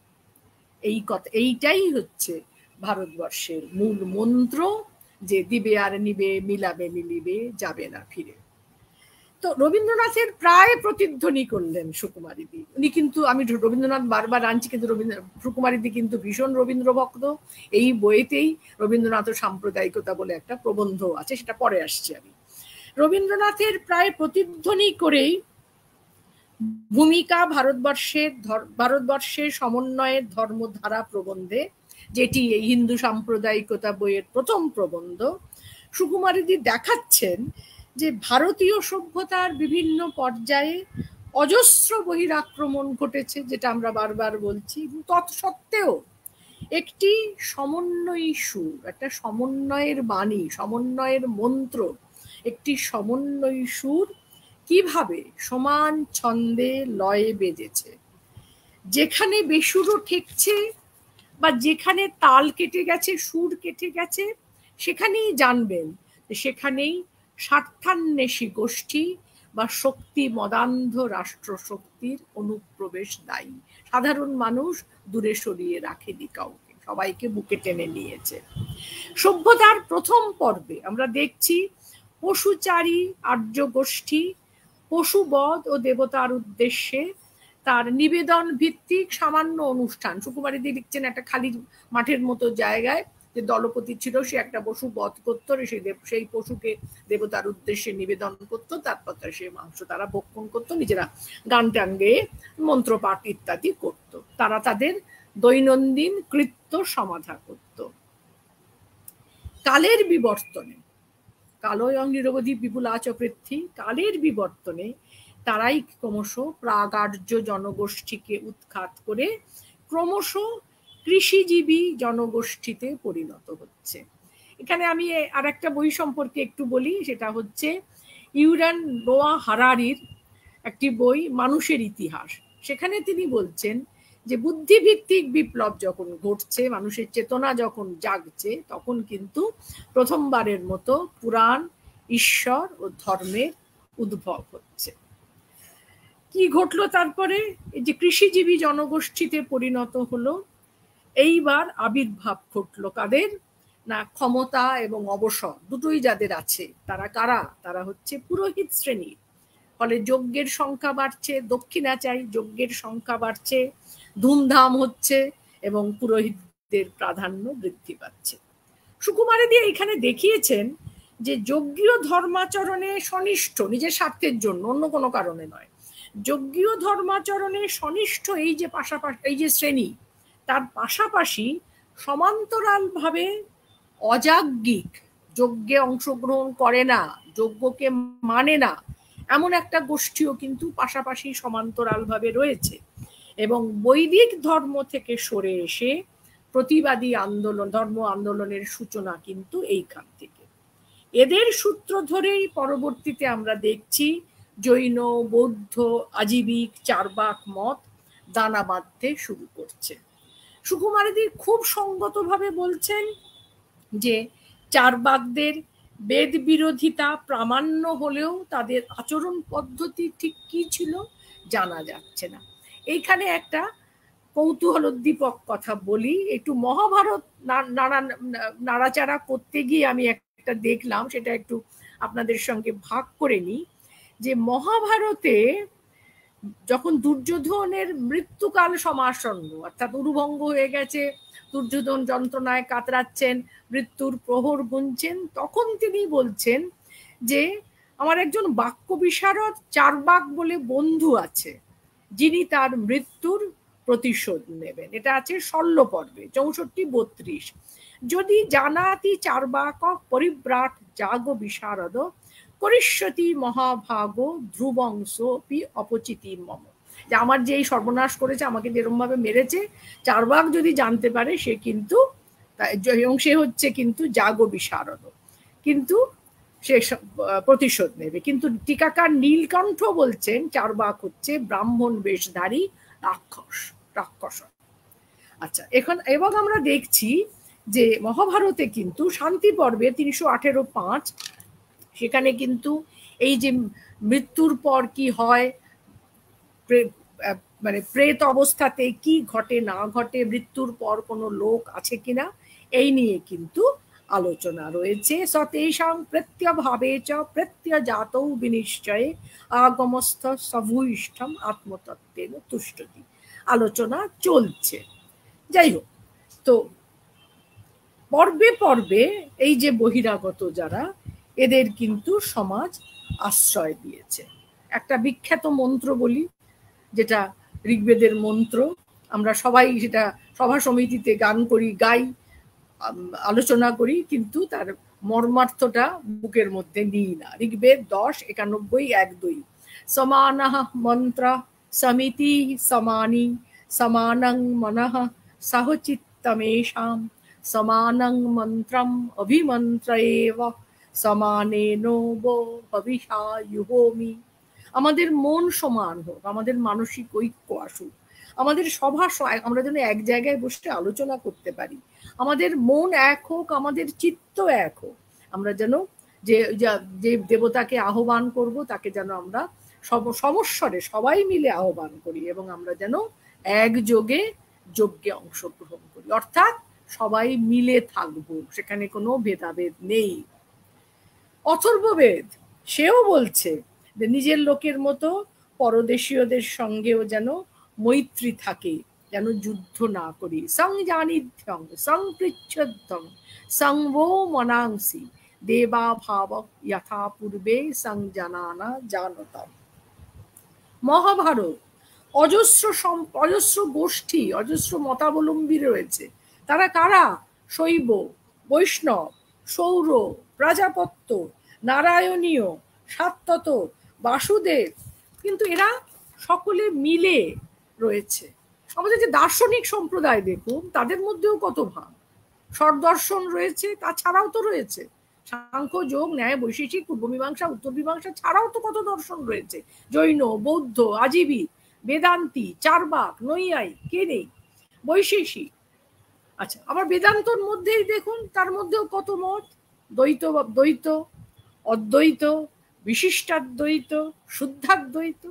এই কথা, এইটাই হচ্ছে ভারতবর্ষের মূল মন্ত্র, যে দিবে আর নিবে, মিলাবে মিলিবে, যাবে না ফিরে। তো রবীন্দ্রনাথের প্রায় প্রতিধ্বনি করলেন সুকুমারীদি। উনি কিন্তু, আমি রবীন্দ্রনাথ বারবার আনছি, কিন্তু সুকুমারীদি কিন্তু ভীষণ রবীন্দ্র ভক্ত। এই বইতেই রবীন্দ্রনাথ ও সাম্প্রদায়িকতা বলে একটা প্রবন্ধ আছে, সেটা পরে আসছে আমি। রবীন্দ্রনাথের প্রায় প্রতিধ্বনি করেই ভূমিকা ভারতবর্ষের সমন্বয়ের ধর্মধারা প্রবন্ধে, যেটি এই হিন্দু সাম্প্রদায়িকতা বইয়ের প্রথম প্রবন্ধ, সুকুমারীদি দেখাচ্ছেন যে ভারতীয় সভ্যতার বিভিন্ন পর্যায়ে অজস্র বহিরাক্রমণ ঘটেছে, যেটা আমরা বারবার বলছি। তৎসত্ত্বেও একটি সমন্বয়ী সুর, একটা সমন্বয়ের বাণী, সমন্বয়ের মন্ত্র, একটি সমন্বয়ী সুর কিভাবে সমান ছন্দে লয়ে বেজেছে। যেখানে বেসুরও ঠেকছে বা যেখানে তাল কেটে গেছে, সুর কেটে গেছে, সেখানেই জানবেন সেখানেই স্বার্থান্বেষী গোষ্ঠী বা শক্তি মদান্ধ রাষ্ট্রশক্তির অনুপ্রবেশ দায়ী। সাধারণ মানুষ দূরে সরিয়ে রাখেনি কাউকে, সবাইকে বুকে টেনে নিয়েছে। সভ্যতার প্রথম পর্বে আমরা দেখছি পশুচারী আর্য গোষ্ঠী পশুবধ ও দেবতার উদ্দেশ্যে তার নিবেদন ভিত্তিক সামান্য অনুষ্ঠান। সুকুমারীদি লিখছেন একটা খালি মাঠের মতো জায়গায় যে দলপতি ছিল, সে একটা পশু বধ করতো, সেই পশুকে দেবতার উদ্দেশ্যে নিবেদন করতো, তারপর সে মাংস তারা ভক্ষণ করতো, নিজেরা গান টান গেয়ে মন্ত্রপাঠ ইত্যাদি করত। তারা তাদের দৈনন্দিন কৃত্য সমাধা করত। কালের বিবর্তনে, কালয়ং নিরবধি বিপুলাচ পৃথ্বী, কালের বিবর্তনে তারাই ক্রমশ প্রাগার্য জনগোষ্ঠীকে উৎখাত করে ক্রমশ কৃষিজীবী জনগোষ্ঠীতে পরিণত হচ্ছে। এখানে আমি আর একটা বই সম্পর্কে একটু বলি, সেটা হচ্ছে ইউরান নোয়া হারারির একটি বই মানুষের ইতিহাস। সেখানে তিনি বলছেন যে বুদ্ধিভিত্তিক বিপ্লব যখন ঘটছে, মানুষের চেতনা যখন জাগছে, তখন কিন্তু প্রথমবারের মতো পুরাণ, ঈশ্বর ও ধর্মের উদ্ভব হচ্ছে। কি ঘটলো তারপরে? এই যে কৃষিজীবী জনগোষ্ঠীতে পরিণত হলো, এইবার আবির্ভাব ঘটলো কাদের না, ক্ষমতা এবং অবসর দুটোই যাদের আছে। তারা কারা? তারা হচ্ছে পুরোহিত শ্রেণী। ফলে যজ্ঞের সংখ্যা বাড়ছে, দক্ষিণাচারী যজ্ঞের সংখ্যা বাড়ছে, ধুমধাম হচ্ছে এবং পুরোহিতদের প্রাধান্য বৃদ্ধি পাচ্ছে। সুকুমারীদি এখানে দেখিয়েছেন যে যজ্ঞীয় ধর্মাচরণে সনিষ্ঠ, নিজের স্বার্থের জন্য, অন্য কোনো কারণে নয়, যজ্ঞীয় ধর্মাচরণে সনিষ্ঠ এই যে পাশাপাশি এই যে শ্রেণী, তার পাশাপাশি সমান্তরালভাবে অযাজ্ঞিক, যজ্ঞে অংশগ্রহণ করে না, যজ্ঞকে মানে না, এমন একটা গোষ্ঠীও কিন্তু পাশাপাশি সমান্তরালভাবে রয়েছে। এবং বৈদিক ধর্ম থেকে সরে এসে প্রতিবাদী আন্দোলন, ধর্ম আন্দোলনের সূচনা কিন্তু এইখান থেকে। এদের সূত্র ধরেই পরবর্তীতে আমরা দেখছি জৈন, বৌদ্ধ, আজীবিক, চার্বাক মত দানা বাঁধতে শুরু করছে। সুকুমারীদি খুব সঙ্গতভাবে বলছেন যে চার্বাকদের বেদ বিরোধিতা প্রামাণ্য হলেও তাদের আচরণ পদ্ধতি ঠিক কি ছিল জানা যাচ্ছে না। এইখানে একটা কৌতূহলোদ্দীপক কথা বলি, একটু মহাভারত নাড়াচাড়া করতে গিয়ে আমি একটা দেখলাম, সেটা একটু আপনাদের সঙ্গে ভাগ করে নিই। যে মহাভারতে যখন দুর্যোধনের মৃত্যুকাল সমাসন্ন, অর্থাৎ উরুভঙ্গ হয়ে গেছে, দুর্যোধন যন্ত্রণায় কাতরাচ্ছেন, মৃত্যুর প্রহর গুনছেন, তখন তিনি বলছেন যে আমার একজন বাক্য বিশারদ চার্বাক বলে বন্ধু আছে, যিনি তার মৃত্যুর প্রতিশোধ নেবেন। এটা আছে শল্য পর্বে 64-32। যদি জানাতি চার্বাক পরিব্রাট জাগ বিশারদ করিষ্যতি মহাভাগ ধ্রুবংশপি অপচিতি মম। যে আমার যে এই সর্বনাশ করেছে, আমাকে যেরকম ভাবে মেরেছে, চার্বাক যদি জানতে পারে সে কিন্তু, এবং সে হচ্ছে কিন্তু জাগ বিশারদ, কিন্তু সে প্রতিশোধ নেবে। কিন্তু টিকাকার নীলকণ্ঠ বলছেন চার্বাক হচ্ছে ব্রাহ্মণ বেশধারী রাক্ষস। আচ্ছা, এখন এবং আমরা দেখছি যে মহাভারতে কিন্তু শান্তি পর্বে 318-5 সেখানে কিন্তু এই যে মৃত্যুর পর কি হয়, মানে প্রেত অবস্থাতে কি ঘটে না ঘটে, মৃত্যুর পর কোনো লোক আছে কিনা, এই নিয়ে কিন্তু আলোচনা রয়েছে। সতেষাং প্রত্যভাবে চ প্রত্যজাতৌ বিনিশ্চয়ে আগমস্থ সভূইষ্ঠম আত্মতত্ত্বেন তুষ্টতি। আলোচনা চলছে। যাই হোক, তো পর্বে পর্বে এই যে বহিরাগত যারা, এদের কিন্তু সমাজ আশ্রয় দিয়েছে। একটা বিখ্যাত মন্ত্র বলি, যেটা ঋগ্বেদের মন্ত্র, আমরা সবাই সেটা সভা সমিতিতে গান করি, গাই, আলোচনা করি, কিন্তু তার মর্মার্থটা বুকের মধ্যে নিই না। ঋগ্বেদ 10:91-1-2 সমানঃ মন্ত্র সমিতি সমানি সমানং মনঃ সহচিত্তমেষাম সমানং মন্ত্রম অভিমন্ত্র এব সমানেনো বো ভবিষা ইউহোমি। আমাদের মন সমান হোক, আমাদের মানসিক ঐক্য আসুক, আমাদের সভা, আমরা যেন এক জায়গায় বসে আলোচনা করতে পারি, আমাদের মন এক হোক, আমাদের চিত্ত এক হোক, আমরা যেন যে দেবতাকে আহ্বান করব তাকে যেন আমরা সমস্বরে সবাই মিলে আহ্বান করি, এবং আমরা যেন একযোগে যজ্ঞে অংশগ্রহণ করি, অর্থাৎ সবাই মিলে থাকবো, সেখানে কোনো ভেদাভেদ নেই। অথর্ববেদ সেও বলছে যে নিজের লোকের মতো পরদেশীয়দের সঙ্গেও যেন মৈত্রী থাকে, যেন যুদ্ধ না করি। সংজানিধ্যং সংপৃচ্ছধ্যং সংবো মনাংসি দেবা ভাব যথা পূর্বে সংজানানা জানতম। মহাভারত অজস্র গোষ্ঠী, অজস্র মতাবলম্বী রয়েছে। তারা কারা? শৈব, বৈষ্ণব, সৌর, প্রজাপত্য, নারায়ণীয়, সাত্তত, বাসুদেব, কিন্তু এরা সকলে মিলে রয়েছে। আমাদের যে দার্শনিক সম্প্রদায় দেখুন, তাদের মধ্যেও কত ভাগ। ষড়দর্শন রয়েছে, তাছাড়াও তো রয়েছে সাংখ্য, যোগ, ন্যায়, বৈশেষিক, পূর্ব মীমাংসা, উত্তর মীমাংসা ছাড়াও তো কত দর্শন রয়েছে। জৈন, বৌদ্ধ, আজীবী, বেদান্তি, চারবাক, নৈয়ায়িক, কে নেই? বৈশেষিক। আচ্ছা, আবার বেদান্তর মধ্যেই দেখুন, তার মধ্যেও কত মত, দ্বৈত, অদ্বৈত, বিশিষ্টাদ্বৈত, শুদ্ধাদ্বৈত।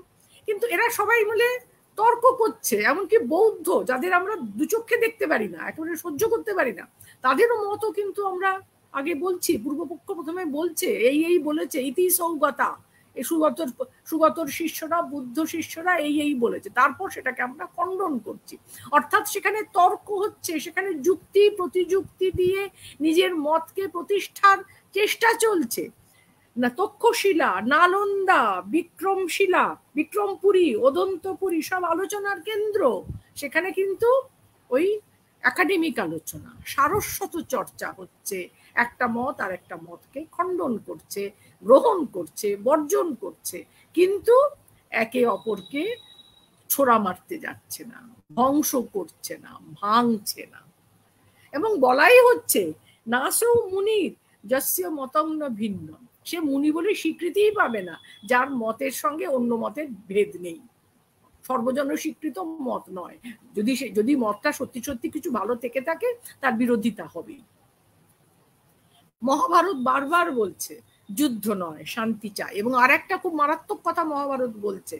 কিন্তু এরা সবাই মিলে তর্ক করছে। এমনকি বৌদ্ধ, যাদের আমরা দু চোখে দেখতে পারি না, একেবারে সহ্য করতে পারি না, তাদেরও মতও কিন্তু আমরা আগে বলছি, পূর্বপক্ষ প্রথমে বলছে, এই বলেছে, ইতি সৌগতা, এই সুগতর শিষ্যরা, বুদ্ধ শিষ্যরা এই বলেছে, তারপর সেটাকে আমরা খণ্ডন করছি। অর্থাৎ সেখানে তর্ক হচ্ছে, সেখানে যুক্তি প্রতিযুক্তি দিয়ে নিজের মতকে প্রতিষ্ঠার চেষ্টা চলছে। না তক্ষশিলা, নালন্দা, বিক্রমশিলা, বিক্রমপুরী, অদন্তপুরী সব আলোচনার কেন্দ্র। সেখানে কিন্তু ওই একাডেমিক আলোচনা, সারস্বত চর্চা হচ্ছে, একটা মত আর একটা মতকে খণ্ডন করছে, গ্রহণ করছে, বর্জন করছে, কিন্তু একে অপরকে ছোড়া মারতে যাচ্ছে না, ধ্বংস করছে না, ভাঙছে না। এবং বলাই হচ্ছে নাসৌ মুনির যস্য মতং ন ভিন্ন, সে মুনি বলে স্বীকৃতিই পাবে না যার মতের সঙ্গে অন্য মতের ভেদ নেই, সর্বজন স্বীকৃত মত নয়। যদি মতটা সত্যি সত্যি কিছু ভালো থেকে থাকে, তার বিরোধিতা হবে। মহাভারত বারবার বলছে যুদ্ধ নয়, শান্তি চাই। এবং আর একটা খুব মারাত্মক কথা মহাভারত বলছে,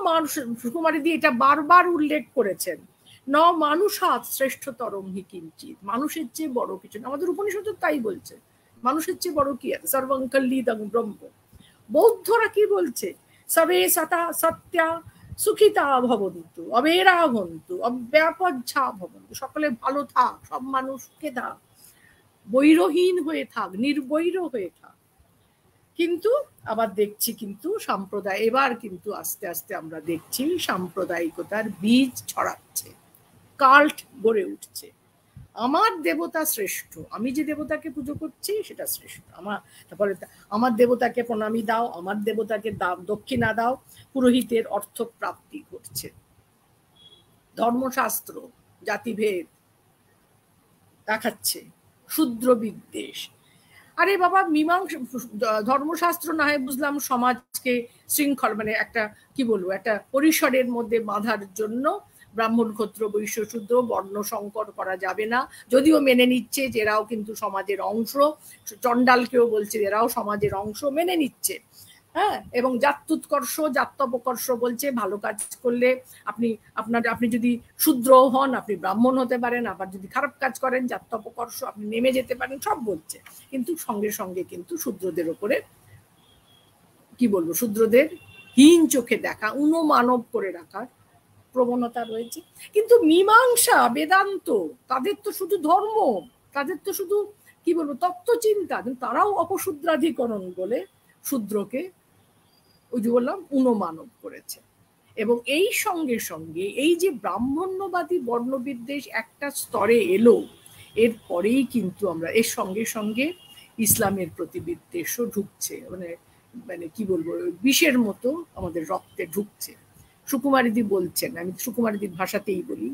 মানুষ, সুকুমারী দি এটা বারবার উল্লেখ করেছেন, মানুষাৎ শ্রেষ্ঠতরম হি কিঞ্চিৎ, মানুষের চেয়ে বড় কিছু না। আমাদের উপনিষদ তাই বলছে, মানুষের চেয়ে বড় কি আছে, সর্বং কল্লিদং ব্রহ্ম। বৌদ্ধরা কি বলছে, সবে সতা সত্যা সুখিতা ভবন্তু অবেরা ভবন্তু অব্যাপজ্ঝা ভবন্তু, সকলে ভালো থাক, সব মানুষ সুখে থাক, বৈরহীন হয়ে থাক, নির্বৈর হয়ে থাক। কিন্তু আবার দেখছি কিন্তু সাম্প্রদায়, এবার কিন্তু আস্তে আস্তে আমরা দেখছি সাম্প্রদায়িকতার বীজ ছড়াচ্ছে, কাল্ট গড়ে উঠছে। আমার দেবতা শ্রেষ্ঠ, আমি যে দেবতাকে পুজো করছি সেটা শ্রেষ্ঠ, তারপরে আমার দেবতাকে প্রণামী দাও, আমার দেবতাকে দক্ষিণা দাও, পুরোহিতের অর্থ প্রাপ্তি ঘটছে। ধর্মশাস্ত্র জাতিভেদ দেখাচ্ছে, শূদ্র বিদ্বেষ। আরে বাবা, মীমাংসা ধর্মশাস্ত্র না হয় বুঝলাম সমাজকে শৃঙ্খল, মানে একটা কি বলবো, একটা পরিসরের মধ্যে বাঁধার জন্য ব্রাহ্মণ, ক্ষত্র, বৈশ্য, শূদ্র বর্ণ সংকর করা যাবে না, যদিও মেনে নিচ্ছে যে এরাও কিন্তু সমাজের অংশ। চণ্ডালকেও বলছে এরাও সমাজের অংশ, মেনে নিচ্ছে। হ্যাঁ, এবং জাত্যুৎকর্ষ জাত্যপকর্ষ বলছে ভালো কাজ করলে আপনি যদি শূদ্র হন আপনি ব্রাহ্মণ হতে পারেন, আবার যদি খারাপ কাজ করেন জাত্যপকর্ষ আপনি নেমে যেতে পারেন, সব বলছে। কিন্তু সঙ্গে সঙ্গে কিন্তু শূদ্রদের ওপরে কি বলবো, শূদ্রদের হীন চোখে দেখা, উনমানব করে রাখার প্রবণতা রয়েছে। কিন্তু মীমাংসা বেদান্ত তাদের তো শুধু ধর্ম, তাদের তো শুধু কি বলবো তত্ত্বচিন্তা, তারাও অপশূদ্রাধিকরণ বলে শূদ্রকে ওই যে বললাম উনমানব করেছে। এবং এই সঙ্গে সঙ্গে এই যে ব্রাহ্মণ্যবাদী বর্ণবিদ্বেষ একটা স্তরে এলো, এর পরেই কিন্তু আমরা এর সঙ্গে সঙ্গে ইসলামের প্রতি বিদ্বেষও ঢুকছে, মানে মানে কি বলবো বিষের মতো আমাদের রক্তে ঢুকছে। সুকুমারীদি বলছেন, আমি সুকুমারীদির ভাষাতেই বলি,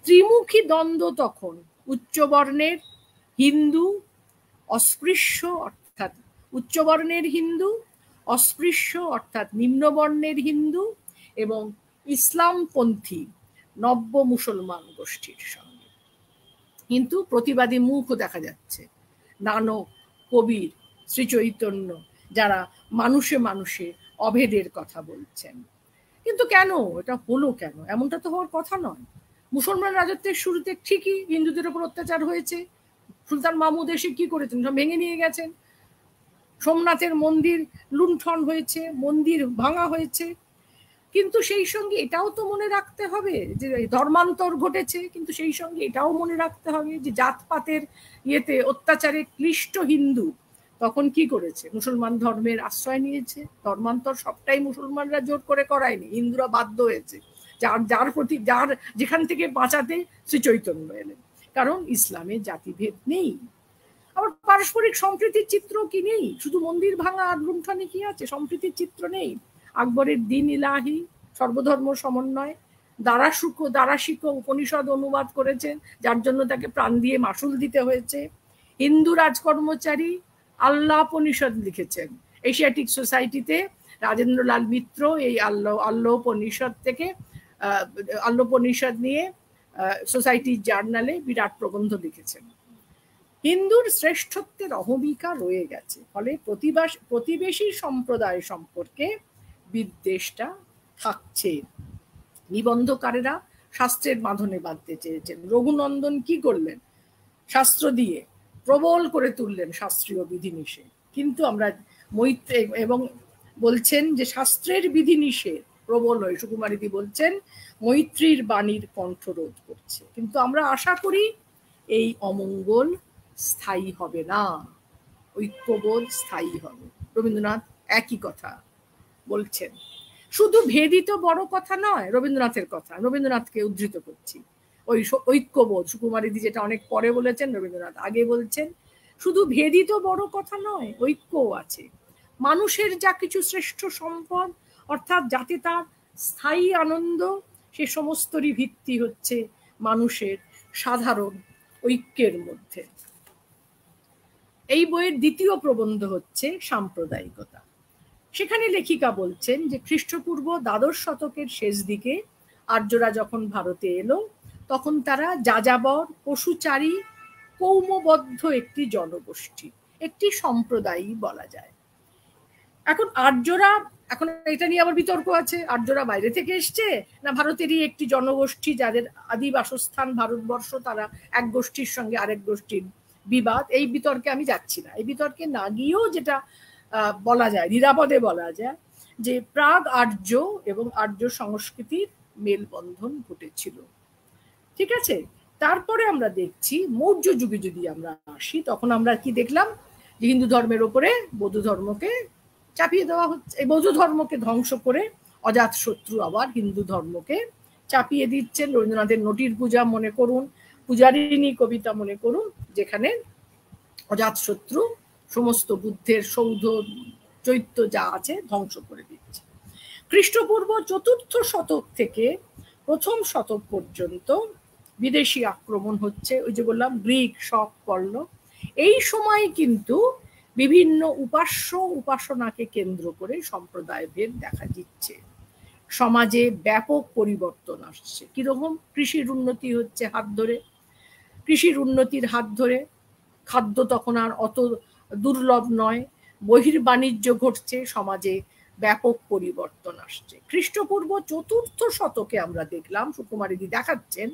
ত্রিমুখী দ্বন্দ্ব তখন উচ্চবর্ণের হিন্দু অস্পৃশ্য অর্থাৎ উচ্চবর্ণের হিন্দু, অস্পৃশ্য অর্থাৎ নিম্নবর্ণের হিন্দু এবং ইসলামপন্থী নব্য মুসলমান গোষ্ঠীর সঙ্গে। কিন্তু প্রতিবাদী মুখও দেখা যাচ্ছে, নানক, কবির, শ্রীচৈতন্য, যারা মানুষে মানুষে অভেদের কথা বলছেন। কিন্তু কেন এটা হলো, কেন এমনটা তো হওয়ার কথা নয়। মুসলমান রাজত্বের শুরুতে ঠিকই হিন্দুদের উপর অত্যাচার হয়েছে, সুলতান মাহমুদ এসে কি করেছেন, সব ভেঙে নিয়ে গেছেন। সোমনাথের মন্দির লুণ্ঠন হয়েছে, মন্দির ভাঙা হয়েছে। কিন্তু সেই সঙ্গে এটাও তো মনে রাখতে হবে যে ধর্মান্তর ঘটেছে, কিন্তু সেই সঙ্গে এটাও মনে রাখতে হবে যে জাতপাতের ইয়েতে অত্যাচারে ক্লিষ্ট হিন্দু তখন কি করেছে, মুসলমান ধর্মের আশ্রয় নিয়েছে। ধর্মান্তর সবটাই মুসলমানরা জোর করে করায়নি, হিন্দুরা বাধ্য হয়েছে, যার প্রতি যার যেখান থেকে বাঁচাতে শ্রীচৈতন্য এলেন। কারণ ইসলামে জাতিভেদ নেই, আবার পারস্পরিক সম্প্রীতির চিত্র কি নেই, শুধু মন্দির ভাঙা আর লুণ্ঠনে কি আছে, সম্প্রীতির চিত্র নেই। আকবরের দিন ইলাহি, সর্বধর্ম সমন্বয়, দারাশিক উপনিষদ অনুবাদ করেছেন, যার জন্য তাকে প্রাণ দিয়ে মাসুল দিতে হয়েছে। হিন্দু রাজকর্মচারী আল্লাহোপনিষদ লিখেছেন, এশিয়াটিক সোসাইটিতে রাজেন্দ্রলাল মিত্র এই আল্লাহোপনিষদ থেকে আল্লাহোপনিষদ নিয়ে সোসাইটির জার্নালে বিরাট প্রবন্ধ লিখেছেন। হিন্দুর শ্রেষ্ঠত্বের অহমিকা রয়ে গেছে, ফলে প্রতিবেশী সম্প্রদায় সম্পর্কে বিদ্বেষটা থাকছে। নিবন্ধকারেরা শাস্ত্রের বাঁধনে বাঁধতে চেয়েছেন। রঘুনন্দন কি করলেন, শাস্ত্র দিয়ে প্রবল করে তুললেন শাস্ত্রীয় বিধিনিষেধ। কিন্তু আমরা এবং বলছেন যে শাস্ত্রের বিধিনিষেধ প্রবল হয়ে, সুকুমারীদি বলছেন, মৈত্রীর বাণীর কণ্ঠরোধ করছে। কিন্তু আমরা আশা করি এই অমঙ্গল স্থায়ী হবে না, ঐক্যবোধ স্থায়ী হবে। রবীন্দ্রনাথ একই কথা বলছেন। শুধু ভেদই তো বড় কথা নয়, রবীন্দ্রনাথের কথা, রবীন্দ্রনাথকে উদ্ধৃত করছি, ওই ঐক্যবোধ সুকুমারীদি যেটা অনেক পরে বলেছেন, রবীন্দ্রনাথ আগে বলছেন, শুধু ভেদই তো বড় কথা নয়, ঐক্যও আছে। মানুষের যা কিছু শ্রেষ্ঠ সম্পদ, অর্থাৎ যাতে তার স্থায়ী আনন্দ, সে সমস্তরই ভিত্তি হচ্ছে মানুষের সাধারণ ঐক্যের মধ্যে। এই বইয়ের দ্বিতীয় প্রবন্ধ হচ্ছে সাম্প্রদায়িকতা। সেখানে লেখিকা বলছেন যে খ্রিস্টপূর্ব দ্বাদশ শতকের শেষ দিকে আর্যরা যখন ভারতে এলো, তখন তারা যাযাবর, পশুচারী, কৌমবদ্ধ একটি জনগোষ্ঠী, একটি সম্প্রদায়ই বলা যায়। এখন আর্যরা, এখন এটা নিয়ে আবার বিতর্ক আছে, আর্যরা বাইরে থেকে এসছে না ভারতেরই একটি জনগোষ্ঠী যাদের আদি বাসস্থান ভারতবর্ষ, তারা এক গোষ্ঠীর সঙ্গে আরেক গোষ্ঠীর বিবাদ। এই বিতর্কে আমি যাচ্ছি না। এই বিতর্কে না গিয়েও যেটা বলা যায়, নিরাপদে বলা যায় যে প্রাগ আর্য এবং আর্য সংস্কৃতির মেলবন্ধন ঘটেছিল। ঠিক আছে, তারপরে আমরা দেখছি মৌর্য যুগে যদি আমরা আসি, তখন আমরা কি দেখলাম যে হিন্দু ধর্মের ওপরে বৌদ্ধ ধর্মকে চাপিয়ে দেওয়া হচ্ছে। এই বৌদ্ধ ধর্মকে ধ্বংস করে অজাতশত্রু আবার হিন্দু ধর্মকে চাপিয়ে দিচ্ছেন। রবীন্দ্রনাথের নটির পূজা মনে করুন, পূজারিণী কবিতা মনে করুন, যেখানে অজাতশত্রু সমস্ত বুদ্ধের সৌধ চৈত্য যা আছে ধ্বংস করে দিচ্ছে। খ্রিস্টপূর্ব চতুর্থ শতক থেকে প্রথম শতক পর্যন্ত বিদেশি আক্রমণ হচ্ছে, ওই যে বললাম গ্রিক, শক, পল্লব। এই সময় কিন্তু বিভিন্ন উপাস্য উপাসনাকে কেন্দ্র করে সম্প্রদায় ভেদ দেখা দিচ্ছে। সমাজে ব্যাপক পরিবর্তন আসছে। কিরকম? কৃষির উন্নতি হচ্ছে হাত ধরে, কৃষির উন্নতির হাত ধরে খাদ্য তখন আর অত দুর্লভ নয়, বহির্বাণিজ্য ঘটছে, সমাজে ব্যাপক পরিবর্তন আসছে। খ্রিস্টপূর্ব 4th শতকে আমরা দেখলাম, সুকুমারীদি দেখাচ্ছেন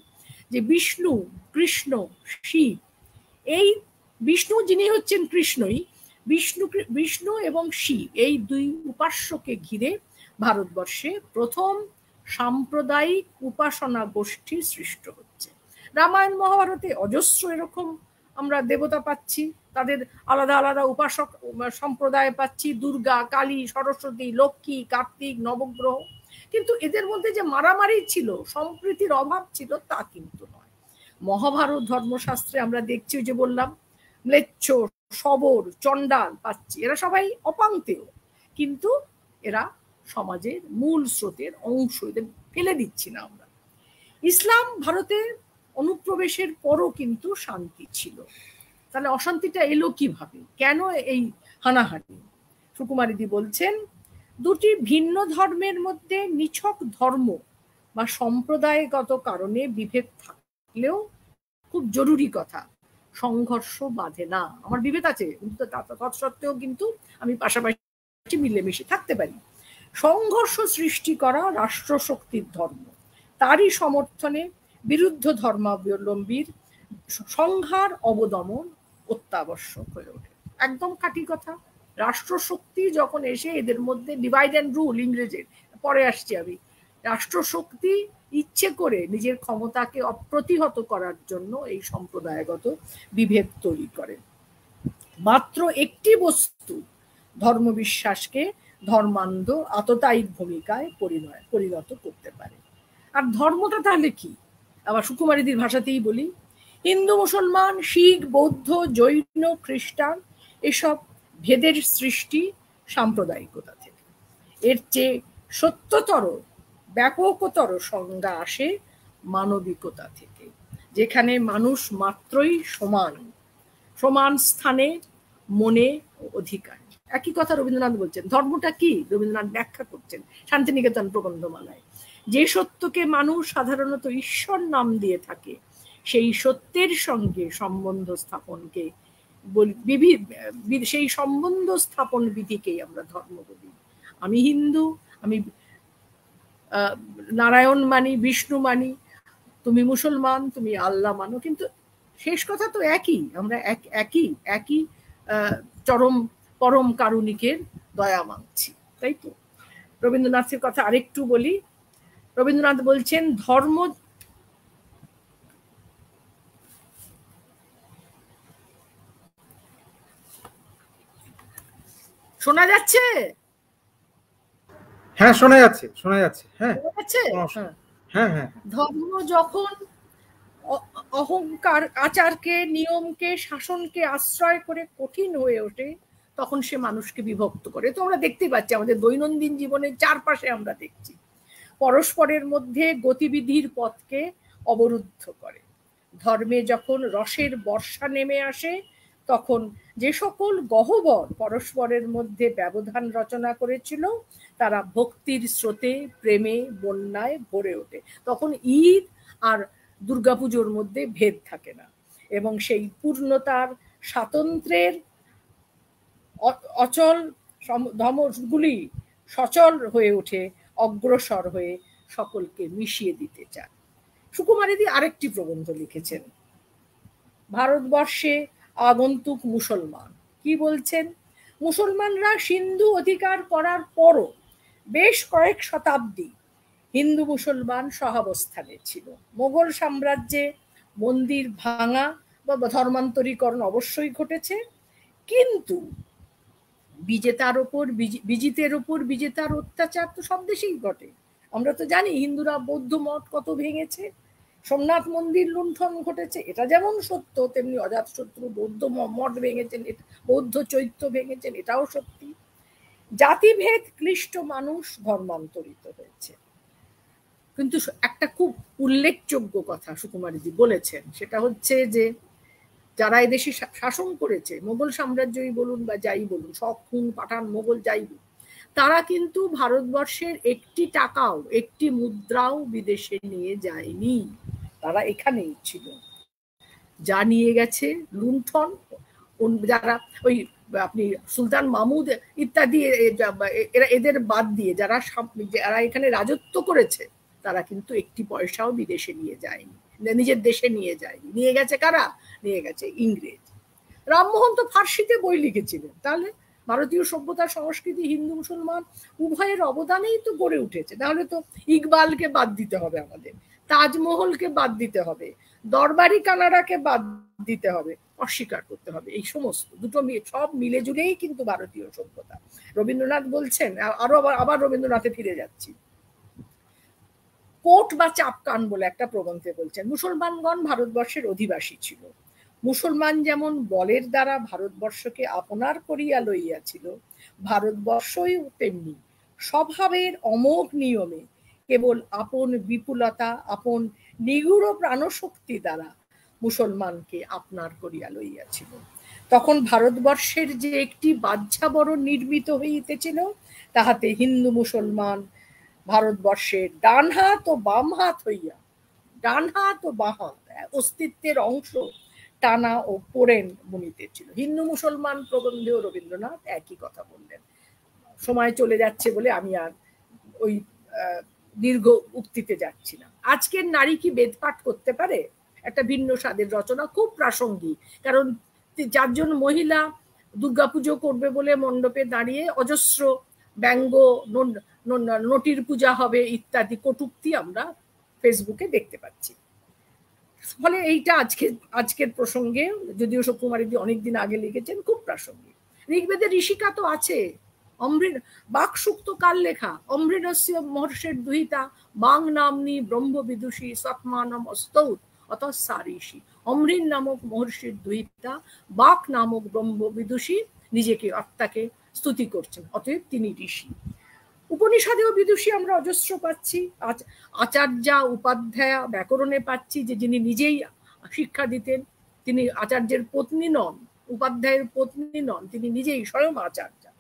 যে বিষ্ণু, কৃষ্ণ, শিব, এই বিষ্ণু যিনি হচ্ছেন কৃষ্ণই, বিষ্ণু এবং শিব এই দুই উপাস্যকে ঘিরে ভারতবর্ষে প্রথম সাম্প্রদায়িক উপাসনা গোষ্ঠী সৃষ্টি হচ্ছে। রামায়ণ মহাভারতে অজস্র এরকম আমরা দেবতা পাচ্ছি, তাদের আলাদা আলাদা উপাসক সম্প্রদায় পাচ্ছি, দুর্গা, কালী, সরস্বতী, লক্ষ্মী, কার্তিক, নবগ্রহ। কিন্তু এদের মধ্যে যে মারামারি ছিল, সম্প্রীতির অভাব ছিল, তা কিন্তু নয়। মহাভারত ধর্মশাস্ত্রে আমরা দেখছি, যে বললাম, ম্লেচ্ছ, শবর, চণ্ডাল পাচ্ছি, এরা সবাই অপাঙ্ক্তেয়, কিন্তু এরা সমাজের মূল স্রোতের অংশ, এদের ফেলে দিচ্ছি না আমরা। ইসলাম ভারতে অনুপ্রবেশের পরও কিন্তু শান্তি ছিল। তাহলে অশান্তিটা এলো কিভাবে, কেন এই হানাহানি? সুকুমারীদি বলছেন, দুটি ভিন্ন ধর্মের মধ্যে নিছক ধর্ম বা সম্প্রদায়গত কারণে বিভেদ থাকলেও খুব জরুরি কথা, সংঘর্ষ বাধে না। আমার বিভেদ আছে, কিন্তু তৎসত্ত্বেও কিন্তু আমি পাশাপাশি মিলেমিশে থাকতে পারি। সংঘর্ষ সৃষ্টি করা রাষ্ট্রশক্তির ধর্ম, তারই সমর্থনে বিরুদ্ধ ধর্মাবলম্বীর সংহার অবদমন অত্যাবশ্যক হয়ে ওঠে। একদম খাঁটি কথা। রাষ্ট্রশক্তি যখন এসে এদের মধ্যে ডিভাইড অ্যান্ড রুল, ইংরেজের পরে আসছি আমি, রাষ্ট্রশক্তি ইচ্ছে করে নিজের ক্ষমতাকে অপ্রতিহত করার জন্য এই সম্প্রদায়গত বিভেদ তৈরি করে। মাত্র একটি বস্তু ধর্মবিশ্বাসকে ধর্মান্ধ আততায়িক ভূমিকায় পরিণত করতে পারে। আর ধর্মটা তাহলে কি? আবার সুকুমারীদির ভাষাতেই বলি, হিন্দু, মুসলমান, শিখ, বৌদ্ধ, জৈন, খ্রিস্টান, এসব ভেদের সৃষ্টি সাম্প্রদায়িকতা থেকে। এর চেয়ে সত্যতর, ব্যাপকতর সংজ্ঞা আসে মানবিকতা থেকে, যেখানে মানুষ মাত্রই সমান, সমান স্থানে, মনে, অধিকার। একই কথা রবীন্দ্রনাথ বলছেন। ধর্মটা কি রবীন্দ্রনাথ ব্যাখ্যা করছেন শান্তিনিকেতন প্রবন্ধমালায়। যে সত্যকে মানুষ সাধারণত ঈশ্বর নাম দিয়ে থাকে, সেই সত্যের সঙ্গে সম্বন্ধ স্থাপনকে সেই সম্বন্ধ স্থাপন বিধিকেই আমরা ধর্ম বলি। আমি হিন্দু, আমি নারায়ণ মানি, বিষ্ণু মানি, তুমি মুসলমান, তুমি আল্লাহ মানো, কিন্তু শেষ কথা তো একই। আমরা একই চরম পরম কারুণিকের দয়া মানছি, তাই তো? রবীন্দ্রনাথের কথা আরেকটু বলি। রবীন্দ্রনাথ বলছেন, ধর্ম শোনা যাচ্ছে? হ্যাঁ, শোনা যাচ্ছে, শোনা যাচ্ছে। হ্যাঁ, হ্যাঁ হ্যাঁ। ধর্ম যখন অহংকার, আচারকে, নিয়মকে, শাসনকে আশ্রয় করে কঠিন হয়ে ওঠে, তখন সে মানুষকে বিভক্ত করে। তো আমরা দেখতেই পাচ্ছি আমাদের দৈনন্দিন জীবনের চারপাশে, আমরা দেখছি পরস্পরের মধ্যে গতিবিধির পথকে অবরুদ্ধ করে। ধর্মে যখন রসের বর্ষা নেমে আসে, তখন যে সকল গহ্বর পরস্পরের মধ্যে ব্যবধান রচনা করেছিল, তারা ভক্তির স্রোতে, প্রেমে, বন্যায় ভরে ওঠে। তখন ঈদ আর দুর্গাপুজোর মধ্যে ভেদ থাকে না, এবং সেই পূর্ণতার স্বাতন্ত্র্যের অচল ধর্মগুলি সচল হয়ে ওঠে, অগ্রসর হয়ে সকলকে মিশিয়ে দিতে চায়। সুকুমারীদি আরেকটি প্রবন্ধ লিখেছেন, ভারতবর্ষে আগন্তুক মুসলমান। কি বলছেন? মুসলমানরা সিন্ধু অধিকার করার পরও বেশ কয়েক শতাব্দী হিন্দু মুসলমান সহাবস্থানে ছিল। মোগল সাম্রাজ্যে মন্দির ভাঙা বা ধর্মান্তরীকরণ অবশ্যই ঘটেছে, কিন্তু বিজিতের ওপর বিজেতার অত্যাচার তো সব দেশেই ঘটে। আমরা তো জানি হিন্দুরা বৌদ্ধ মঠ কত ভেঙেছে, সোমনাথ মন্দির লুণ্ঠন ঘটেছে, এটা যেমন সত্য, তেমনি অজাতশত্রু বৌদ্ধ মঠ ভেঙেছেন, বৌদ্ধ চৈত্য ভেঙেছেন, এটাও সত্যি। জাতিভেদ ক্লিষ্ট মানুষ ধর্মান্তরিত হয়েছে। কিন্তু একটা খুব উল্লেখযোগ্য কথা সুকুমারীজি বলেছেন, সেটা হচ্ছে যে যারা এদেশে শাসন করেছে, মোগল সাম্রাজ্যই বলুন বা যাই বলুন, শক, হুন, পাঠান, মোগল যাই বলুন, তারা কিন্তু ভারতবর্ষের একটি টাকাও, একটি মুদ্রাও বিদেশে নিয়ে যায়নি। তারা এখানেই ছিল। যা নিয়ে গেছে লুণ্ঠন, যারা ওই আপনি সুলতান মাহমুদ ইত্যাদি এদের বাদ দিয়ে যারা এখানে রাজত্ব করেছে তারা কিন্তু একটি পয়সাও বিদেশে নিয়ে যায়নি, নিজের দেশে নিয়ে যায়নি। নিয়ে গেছে কারা? নিয়ে গেছে ইংরেজ। রামমোহন তো ফার্সিতে বই লিখেছিলেন, তাহলে ভারতীয় সভ্যতা সংস্কৃতি হিন্দু মুসলমান উভয়ের অবদানেই তো গড়ে উঠেছে। তাহলে তো ইকবালকে বাদ দিতে হবে, আমাদের তাজমহলকে বাদ দিতে হবে, দরবারি কানাডাকে বাদ দিতে হবে, অস্বীকার করতে হবে। এই সমস্ত দুটো সব মিলে জুলেই কিন্তু ভারতীয় সভ্যতা। রবীন্দ্রনাথ বলছেন, আবার রবীন্দ্রনাথে ফিরে যাচ্ছি, কোট বা চাপকান বলে একটা প্রবন্ধে বলছেন, মুসলমানগণ ভারতবর্ষের অধিবাসী ছিল। মুসলমান যেমন বলের দ্বারা ভারতবর্ষকে আপনার করিয়া লইয়াছিল, ভারতবর্ষই তেমনি স্বভাবের অমোঘ নিয়মে কেবল আপন বিপুলতা, আপন নিগুড় প্রাণশক্তি দ্বারা মুসলমানকে আপনার করিয়া লইয়াছিল। তখন ভারতবর্ষের যে একটি বাহ্যাবরণ নির্মিত হইতেছিল, তাহাতে হিন্দু মুসলমান ভারতবর্ষের ডান হাত ও বাম হাত হইয়া, ডান হাত ও বাম হাত অস্তিত্বের অংশ টানা ও পোড়েন বনিতেছিল। হিন্দু মুসলমান প্রবন্ধেও রবীন্দ্রনাথ একই কথা বললেন। সময় চলে যাচ্ছে বলে আমি আর ওই দীর্ঘ উক্তিতে যাচ্ছি না। আজকের নারী কি বেদপাঠ করতে পারে? একটা ভিন্ন স্বাদের রচনা, খুব প্রাসঙ্গিক, কারণ 4 জন মহিলা দুর্গাপুজো করবে বলে মণ্ডপে দাঁড়িয়ে অজস্র ব্যঙ্গ, নটির পূজা হবে ইত্যাদি কটূক্তি আমরা ফেসবুকে দেখতে পাচ্ছি। ফলে এইটা আজকের প্রসঙ্গে, যদিও সুকুমারী অনেকদিন আগে লিখেছেন, খুব প্রাসঙ্গিক। ঋগ্বেদের ঋষিকা তো আছে, বাক সুক্ত কার লেখা, অমৃণস্য মহর্ষের দুহিতা বাং নামনি ব্রহ্ম বিদুষী সৎমানম অস্তৌত অত সারিষি। অমৃণ নামক মহর্ষির দুহিতা বাক নামক ব্রহ্ম বিদুষী নিজেকে, আত্মাকে স্তুতি করছেন, অতএব তিনি ঋষি। উপনিষদেও বিদুষী আমরা অজস্র পাচ্ছি, আচার্যা উপাধ্যায়া ব্যাকরণে পাচ্ছি যে যিনি নিজেই শিক্ষা দিতেন, তিনি আচার্যের পত্নী নন, উপাধ্যায়ের পত্নী নন, তিনি নিজেই স্বয়ং আচার্যা।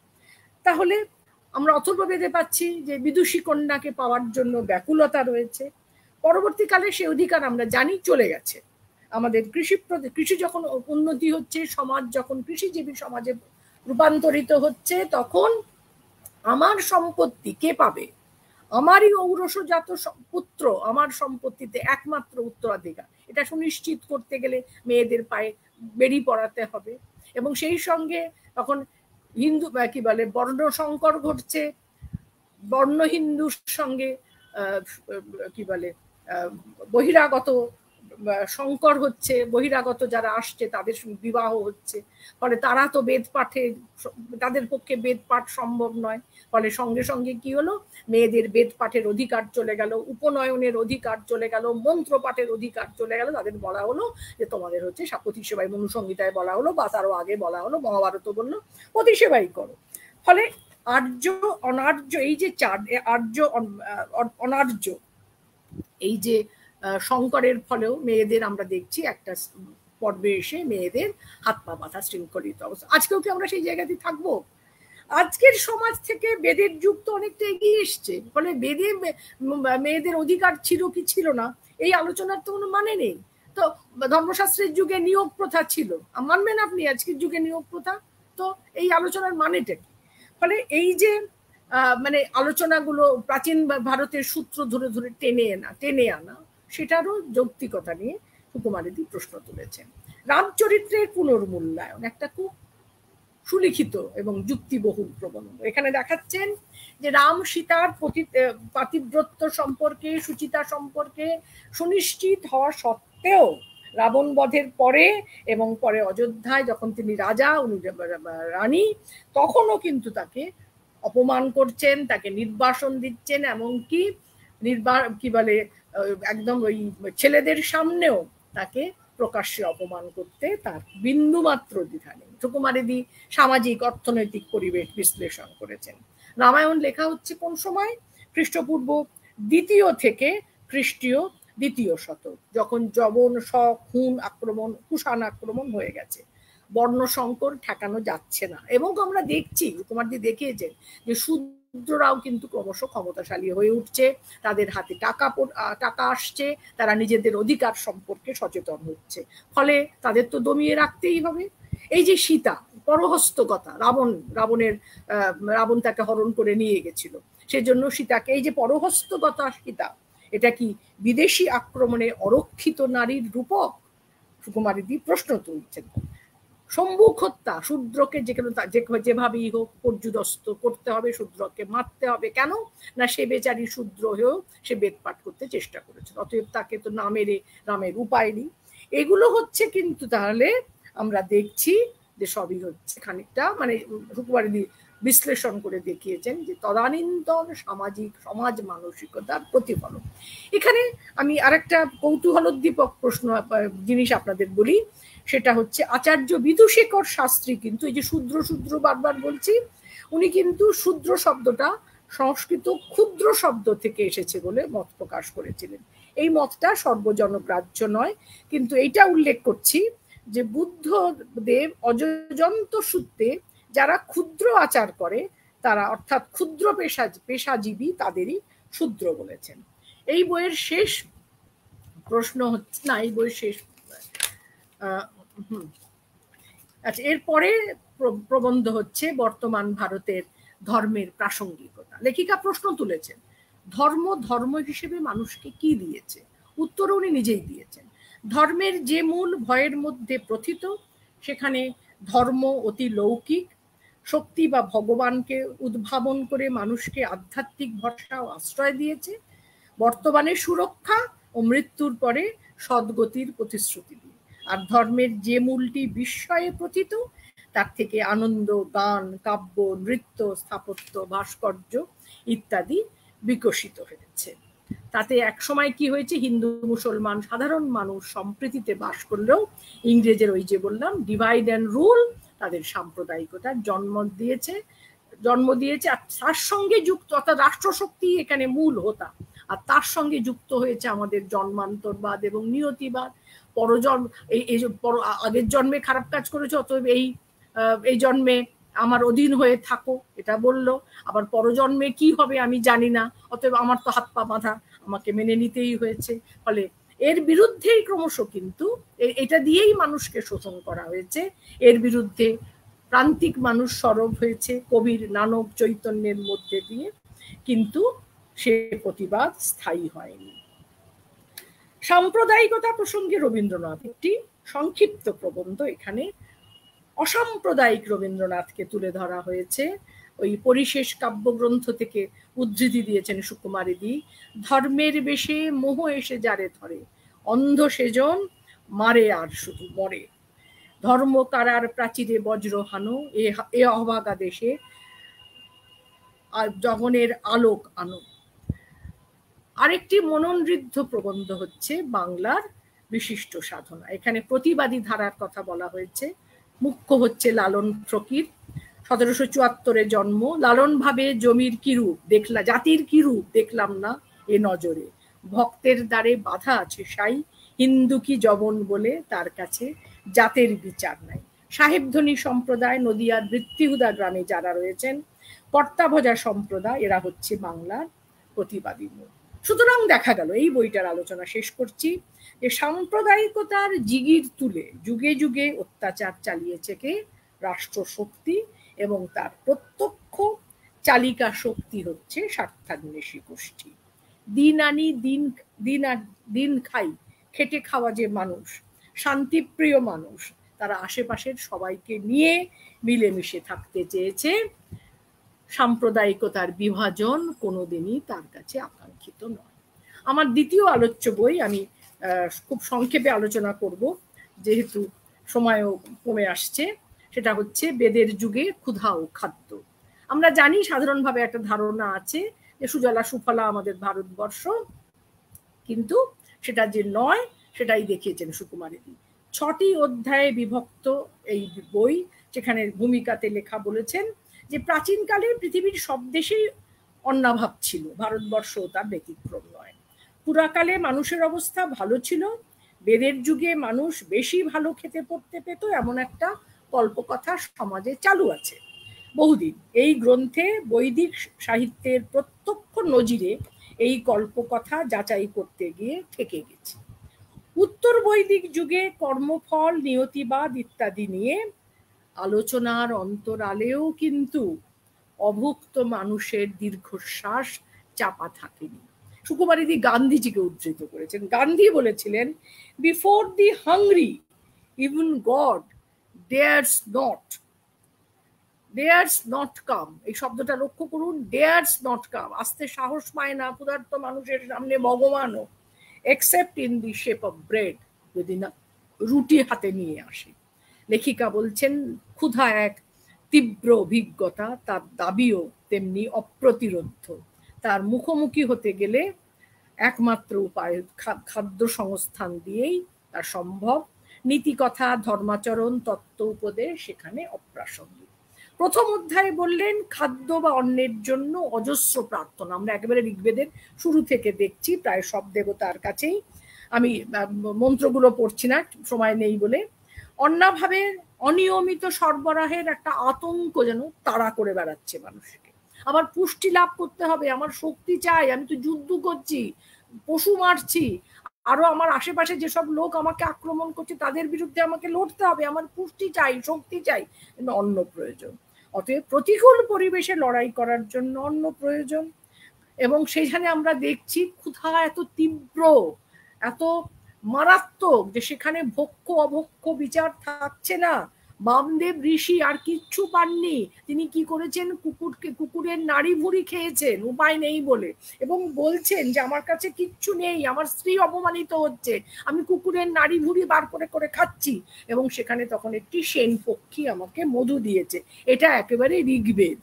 তাহলে আমরা অথর্ববেদে পাচ্ছি যে বিদুষী কন্যাকে পাওয়ার জন্য ব্যাকুলতা রয়েছে। পরবর্তীকালে সে অধিকার আমরা জানি চলে গেছে। আমাদের কৃষি যখন উন্নতি হচ্ছে, সমাজ যখন কৃষিজীবী সমাজে রূপান্তরিত হচ্ছে, তখন আমার সম্পত্তি কে পাবে? আমারই ঔরসজাত পুত্র আমার সম্পত্তিতে একমাত্র উত্তরাধিকার, এটা সুনিশ্চিত করতে গেলে মেয়েদের পায়ে বেড়ি পড়াতে হবে। এবং সেই সঙ্গে তখন হিন্দু কি বলে বর্ণ সংকর ঘটছে, বর্ণ হিন্দুর সঙ্গে কি বলে বহিরাগত সংকর হচ্ছে, বহিরাগত যারা আসছে তাদের সঙ্গে বিবাহ হচ্ছে, ফলে তারা তো বেদ পাঠে, তাদের পক্ষে বেদ পাঠ সম্ভব নয়। ফলে সঙ্গে সঙ্গে কি হলো, মেয়েদের বেদ পাঠের অধিকার চলে গেল, উপনয়নের অধিকার চলে গেল, মন্ত্র পাঠের অধিকার চলে গেল। তাদের বলা হলো যে তোমাদের হচ্ছে পতি সেবাই, মনুসংহিতায় বলা হলো, বা তারও আগে বলা হলো, মহাভারত বললো পতি সেবাই করো। ফলে আর্য অনার্য, এই যে আর্য অনার্য, এই যে সংকরের ফলেও মেয়েদের আমরা দেখছি একটা পর্বে এসে মেয়েদের হাত পা বাঁধা শৃঙ্খলিত অবস্থা। আজকেও কি আমরা সেই জায়গাতে থাকবো? আজকের সমাজ থেকে বেদের যুগ তো অনেকটা এগিয়ে এসছে, ফলে বেদে মেয়েদের অধিকার ছিল কি ছিল না এই আলোচনার তো কোনো মানে নেই। তো ধর্মশাস্ত্রের যুগে নিয়োগ প্রথা ছিল, মানবেন আপনি আজকের যুগে নিয়োগ প্রথা? তো এই আলোচনার মানেটা কি? ফলে এই যে মানে আলোচনাগুলো প্রাচীন ভারতের সূত্র ধরে ধরে টেনে আনা, সেটারও যৌক্তিকতা নিয়ে সুকুমারী প্রশ্ন তুলেছেন। রামচরিত্রের পুনর্মূল্যায়ন একটা খুব সুলিখিত এবং যুক্তিবহুল প্রবন্ধ। এখানে দেখাচ্ছেন যে রাম সীতার পাতিব্রত্য সম্পর্কে, সুচিতা সম্পর্কে সুনিশ্চিত হওয়া সত্ত্বেও রাবণ বধের পরে এবং পরে অযোধ্যায় যখন তিনি রাজা, উনি রানী, তখনও কিন্তু তাকে অপমান করছেন, তাকে নির্বাসন দিচ্ছেন, এমনকি কি বলে একদম ওই ছেলেদের সামনেও তাকে প্রকাশ্যে অপমান করতে তার বিন্দুমাত্র দ্বিধা নেই। সুকুমারী সামাজিক অর্থনৈতিক পরিবেশ বিশ্লেষণ করেছেন। রামায়ণ লেখা হচ্ছে কোন সময়? খ্রিস্টপূর্ব 2য় থেকে খ্রিস্টীয় 2য় শতক, যখন যবন, শক, কুষাণ আক্রমণ হয়ে গেছে, বর্ণ সংকর ঠেকানো যাচ্ছে না। এবং আমরা দেখছি, কুমারজি দেখিয়েছেন যে শূদ্ররাও কিন্তু ক্রমশ ক্ষমতাশালী হয়ে উঠছে, তাদের হাতে টাকা আসছে, তারা নিজেদের অধিকার সম্পর্কে সচেতন হচ্ছে, ফলে তাদের তো দমিয়ে রাখতেই হবে। এই যে সীতা, পরহস্তকথা, রাবণ তাকে হরণ করে নিয়ে গেছিল, সেজন্য সীতাকে, এই যে পরহস্তকথা সীতা, এটা কি বিদেশি আক্রমণে অরক্ষিত নারীর রূপক? সুকুমারীদি প্রশ্ন তুলছেন। সম্মুখ হত্যা, শূদ্রকে যেভাবেই হোক পর্যুদস্ত করতে হবে, শূদ্রকে মারতে হবে। কেন না সে বেচারি শূদ্র হয়েও সে বেদপাঠ করতে চেষ্টা করেছে, অতএব তাকে তো না মেরে রামের উপায় নেই। এগুলো হচ্ছে কিন্তু তাহলে আমরা দেখছি যে সবই হচ্ছে খানিকটা মানে সুকুমারী বিশ্লেষণ করে দেখিয়েছেন যে তদানীন্তন সামাজিক সমাজ মানসিকতার প্রতিফলন। এখানে আমি আরেকটা কৌতূহলোদ্দীপক জিনিস আপনাদের বলি, সেটা হচ্ছে আচার্য বিদুশেখর শাস্ত্রী কিন্তু, এই যে শূদ্র শূদ্র বারবার বলছি, উনি কিন্তু শূদ্র শব্দটা সংস্কৃত ক্ষুদ্র শব্দ থেকে এসেছে বলে মত প্রকাশ করেছিলেন। এই মতটা সর্বজনগ্রাহ্য নয়, কিন্তু এইটা উল্লেখ করছি যে বুদ্ধদেব অজন্ত সূত্রে যারা ক্ষুদ্র আচার করে তারা, অর্থাৎ ক্ষুদ্র পেশাজীবী, তাদেরই শূদ্র বলেছেন। এই বইয়ের শেষ প্রশ্ন হচ্ছে না, এই বইয়ের শেষ আচ্ছা, এরপরে প্রবন্ধ হচ্ছে বর্তমান ভারতের ধর্মের প্রাসঙ্গিকতা। লেখিকা প্রশ্ন তুলেছেন, ধর্ম হিসেবে মানুষকে কি দিয়েছে? উত্তর উনি নিজেই দিয়েছেন। ধর্মের যে মূল ভয়ের মধ্যে প্রথিত, সেখানে ধর্ম অতি লৌকিক শক্তি বা ভগবানকে উদ্ভাবন করে মানুষকে আধ্যাত্মিক ভরসা ও আশ্রয় দিয়েছে, বর্তমানে সুরক্ষা ও মৃত্যুর পরে সদ্গতির প্রতিশ্রুতি দিয়ে। আর ধর্মের যে মূলটি বিস্ময়ে প্রথিত, তার থেকে আনন্দ, গান, কাব্য, নৃত্য, স্থাপত্য, ভাস্কর্য ইত্যাদি বিকশিত হয়েছে। তাতে একসময় কি হয়েছে, হিন্দু মুসলমান সাধারণ মানুষ সম্প্রীতিতে বাস করলেও ইংরেজের ওই যে বললাম ডিভাইড অ্যান্ড রুল তাদের সাম্প্রদায়িকতার জন্ম দিয়েছে। আর তার সঙ্গে যুক্ত, অর্থাৎ রাষ্ট্রশক্তি এখানে মূল হোতা, আর তার সঙ্গে যুক্ত হয়েছে আমাদের জন্মান্তরবাদ এবং নিয়তিবাদ। পরজন্ম, এই আগের জন্মে খারাপ কাজ করেছে, অতএব এই জন্মে আমার অধীন হয়ে থাকো, এটা বললো। আবার পরজন্মে কি হবে আমি জানি না, অতএব আমার তো হাত পা বাঁধা, আমাকে মেনে নিতেই হয়েছে। ফলে এর বিরুদ্ধেই ক্রমশ কিন্তু এটা দিয়েই মানুষকে শোষণ করা হয়েছে। এর বিরুদ্ধে প্রান্তিক মানুষ সরব হয়েছে কবির নানক চৈতন্যের মধ্যে দিয়ে, কিন্তু সে প্রতিবাদ স্থায়ী হয়নি। সাম্প্রদায়িকতা প্রসঙ্গে রবীন্দ্রনাথ একটি সংক্ষিপ্ত প্রবন্ধ, এখানে অসাম্প্রদায়িক রবীন্দ্রনাথকে তুলে ধরা হয়েছে। ওই পরিশেষ কাব্যগ্রন্থ থেকে উদ্ধৃতি দিয়েছেন সুকুমারীদি। ধর্মের বেশে মোহ এসে যারে ধরে, অন্ধ সেজন মারে আর শুধু মরে। ধর্ম কারার প্রাচীরে বজ্র হানো, এ অভাগা দেশে জগনের আলোক আনো। আরেকটি মননঋদ্ধ প্রবন্ধ হচ্ছে বাংলার বিশিষ্ট সাধনা। এখানে প্রতিবাদী ধারার কথা বলা হয়েছে। মুখ্য হচ্ছে লালন ফকির, 1774 জন্ম। লালন ভাবে জমির কিরূপ দেখলা, জাতির কিরূপ দেখলাম না এ নজরে, ভক্তের দ্বারে বাধা আছে সাই, হিন্দু কি জবন বলে তার কাছে জাতের বিচার নাই। সাহেবধ্বনি সম্প্রদায় নদিয়ার বৃত্তিহুদা গ্রামে যারা রয়েছেন, কর্তাভজা সম্প্রদায়, এরা হচ্ছে বাংলার প্রতিবাদী মূল। সুতরাং দেখা গেল, এই বইটার আলোচনা শেষ করছি, যে সাম্প্রদায়িকতার জিগির তুলে যুগে যুগে অত্যাচার চালিয়েছে কে? রাষ্ট্রশক্তি, এবং তার প্রত্যক্ষ চালিকা শক্তি হচ্ছে স্বার্থান্বেষী গোষ্ঠী। দিন আনি দিন খাই, খেটে খাওয়া যে মানুষ, শান্তিপ্রিয় মানুষ, তারা আশেপাশের সবাইকে নিয়ে মিলেমিশে থাকতে চেয়েছে। সাম্প্রদায়িকতার বিভাজন কোনোদিনই তার কাছে আকাঙ্ক্ষিত নয়। আমার দ্বিতীয় আলোচ্য বই আমি খুব সংক্ষেপে আলোচনা করব, যেহেতু সময়ও কমে আসছে। সেটা হচ্ছে বেদের যুগে ক্ষুধা ও খাদ্য। আমরা জানি সাধারণভাবে একটা ধারণা আছে যে সুজলা সুফলা আমাদের ভারতবর্ষ, কিন্তু সেটা যে নয় সেটাই দেখিয়েছেন সুকুমারীদি। 6টি অধ্যায়ে বিভক্ত এই বই, যেখানে ভূমিকাতে লেখা বলেছেন যে প্রাচীনকালে পৃথিবীর সব দেশেই অন্নাভাব ছিল, ভারতবর্ষ তার ব্যতিক্রম নয়। পুরাকালে মানুষের অবস্থা ভালো ছিল, বেদের যুগে মানুষ বেশি ভালো খেতে পড়তে পেত, এমন একটা কল্পকথা সমাজে চালু আছে বহুদিন। এই গ্রন্থে বৈদিক সাহিত্যের প্রত্যক্ষ নজিরে এই কল্পকথা যাচাই করতে গিয়ে থেকে গেছে। উত্তর বৈদিক যুগে কর্মফল, নিয়তিবাদ ইত্যাদি নিয়ে আলোচনার অন্তরালেও কিন্তু অভুক্ত মানুষের দীর্ঘশ্বাস চাপা থাকেনি। সুকুমারিদি গান্ধীজিকে উদ্ধৃত করেছেন। গান্ধী বলেছিলেন, before the hungry even God dares not come. এই শব্দটা লক্ষ্য করুন, ডেয়ার্স নট কাম, আসতে সাহস পায় না ক্ষুধার্ত মানুষের সামনে ভগবানও, except in the shape of bread, যদি না রুটি হাতে নিয়ে আসে। লেখিকা বলছেন, ক্ষুধা এক তীব্র অভিজ্ঞতা, তার দাবিও তেমনি অপ্রতিরোধ্য। তার মুখোমুখি হতে গেলে একমাত্র উপায় খাদ্য সংস্থান দিয়েই তা সম্ভব। নীতিকথা, ধর্মাচরণ, তত্ত্ব উপদেশ সেখানে অপ্রাসঙ্গিক। প্রথম অধ্যায়ে বললেন খাদ্য বা অন্নের জন্য অজস্র প্রার্থনা। আমরা একেবারে ঋগ্বেদের শুরু থেকে দেখছি, প্রায় সব দেবতার কাছেই। আমি মন্ত্রগুলো পড়ছি না, সময় নেই বলে। অন্নাভাবের অনিয়মিত সরবরাহের একটা আতঙ্ক যেন তাড়া করে বেড়াচ্ছে মানুষকে। আবার পুষ্টি লাভ করতে হবে, আমার শক্তি চাই, আমি তো যুদ্ধ করছি, পশু মারছি, আরো আমার আশেপাশে যেসব লোক আমাকে আক্রমণ করছে তাদের বিরুদ্ধে আমাকে লড়তে হবে, আমার পুষ্টি চাই, শক্তি চাই, কিন্তু অন্ন প্রয়োজন। অতএব প্রতিকূল পরিবেশে লড়াই করার জন্য অন্ন প্রয়োজন। এবং সেইখানে আমরা দেখছি ক্ষুধা এত তীব্র, এত মারাত্মক যে সেখানে ভক্ষ অভক্ষ বিচার থাকছে না। বামদেব ঋষি আর কিচ্ছু পাননি, তিনি কি করেছেন, কুকুরের নাড়ি ভুড়ি খেয়েছেন উপায় নেই বলে, এবং বলছেন যে আমার কাছে কিচ্ছু নেই, আমার স্ত্রী অপমানিত হচ্ছে, আমি কুকুরের নাড়ি ভুড়ি বার করে করে খাচ্ছি। এবং সেখানে তখন একটি সেন পক্ষী আমাকে মধু দিয়েছে। এটা একেবারে ঋগ্বেদ,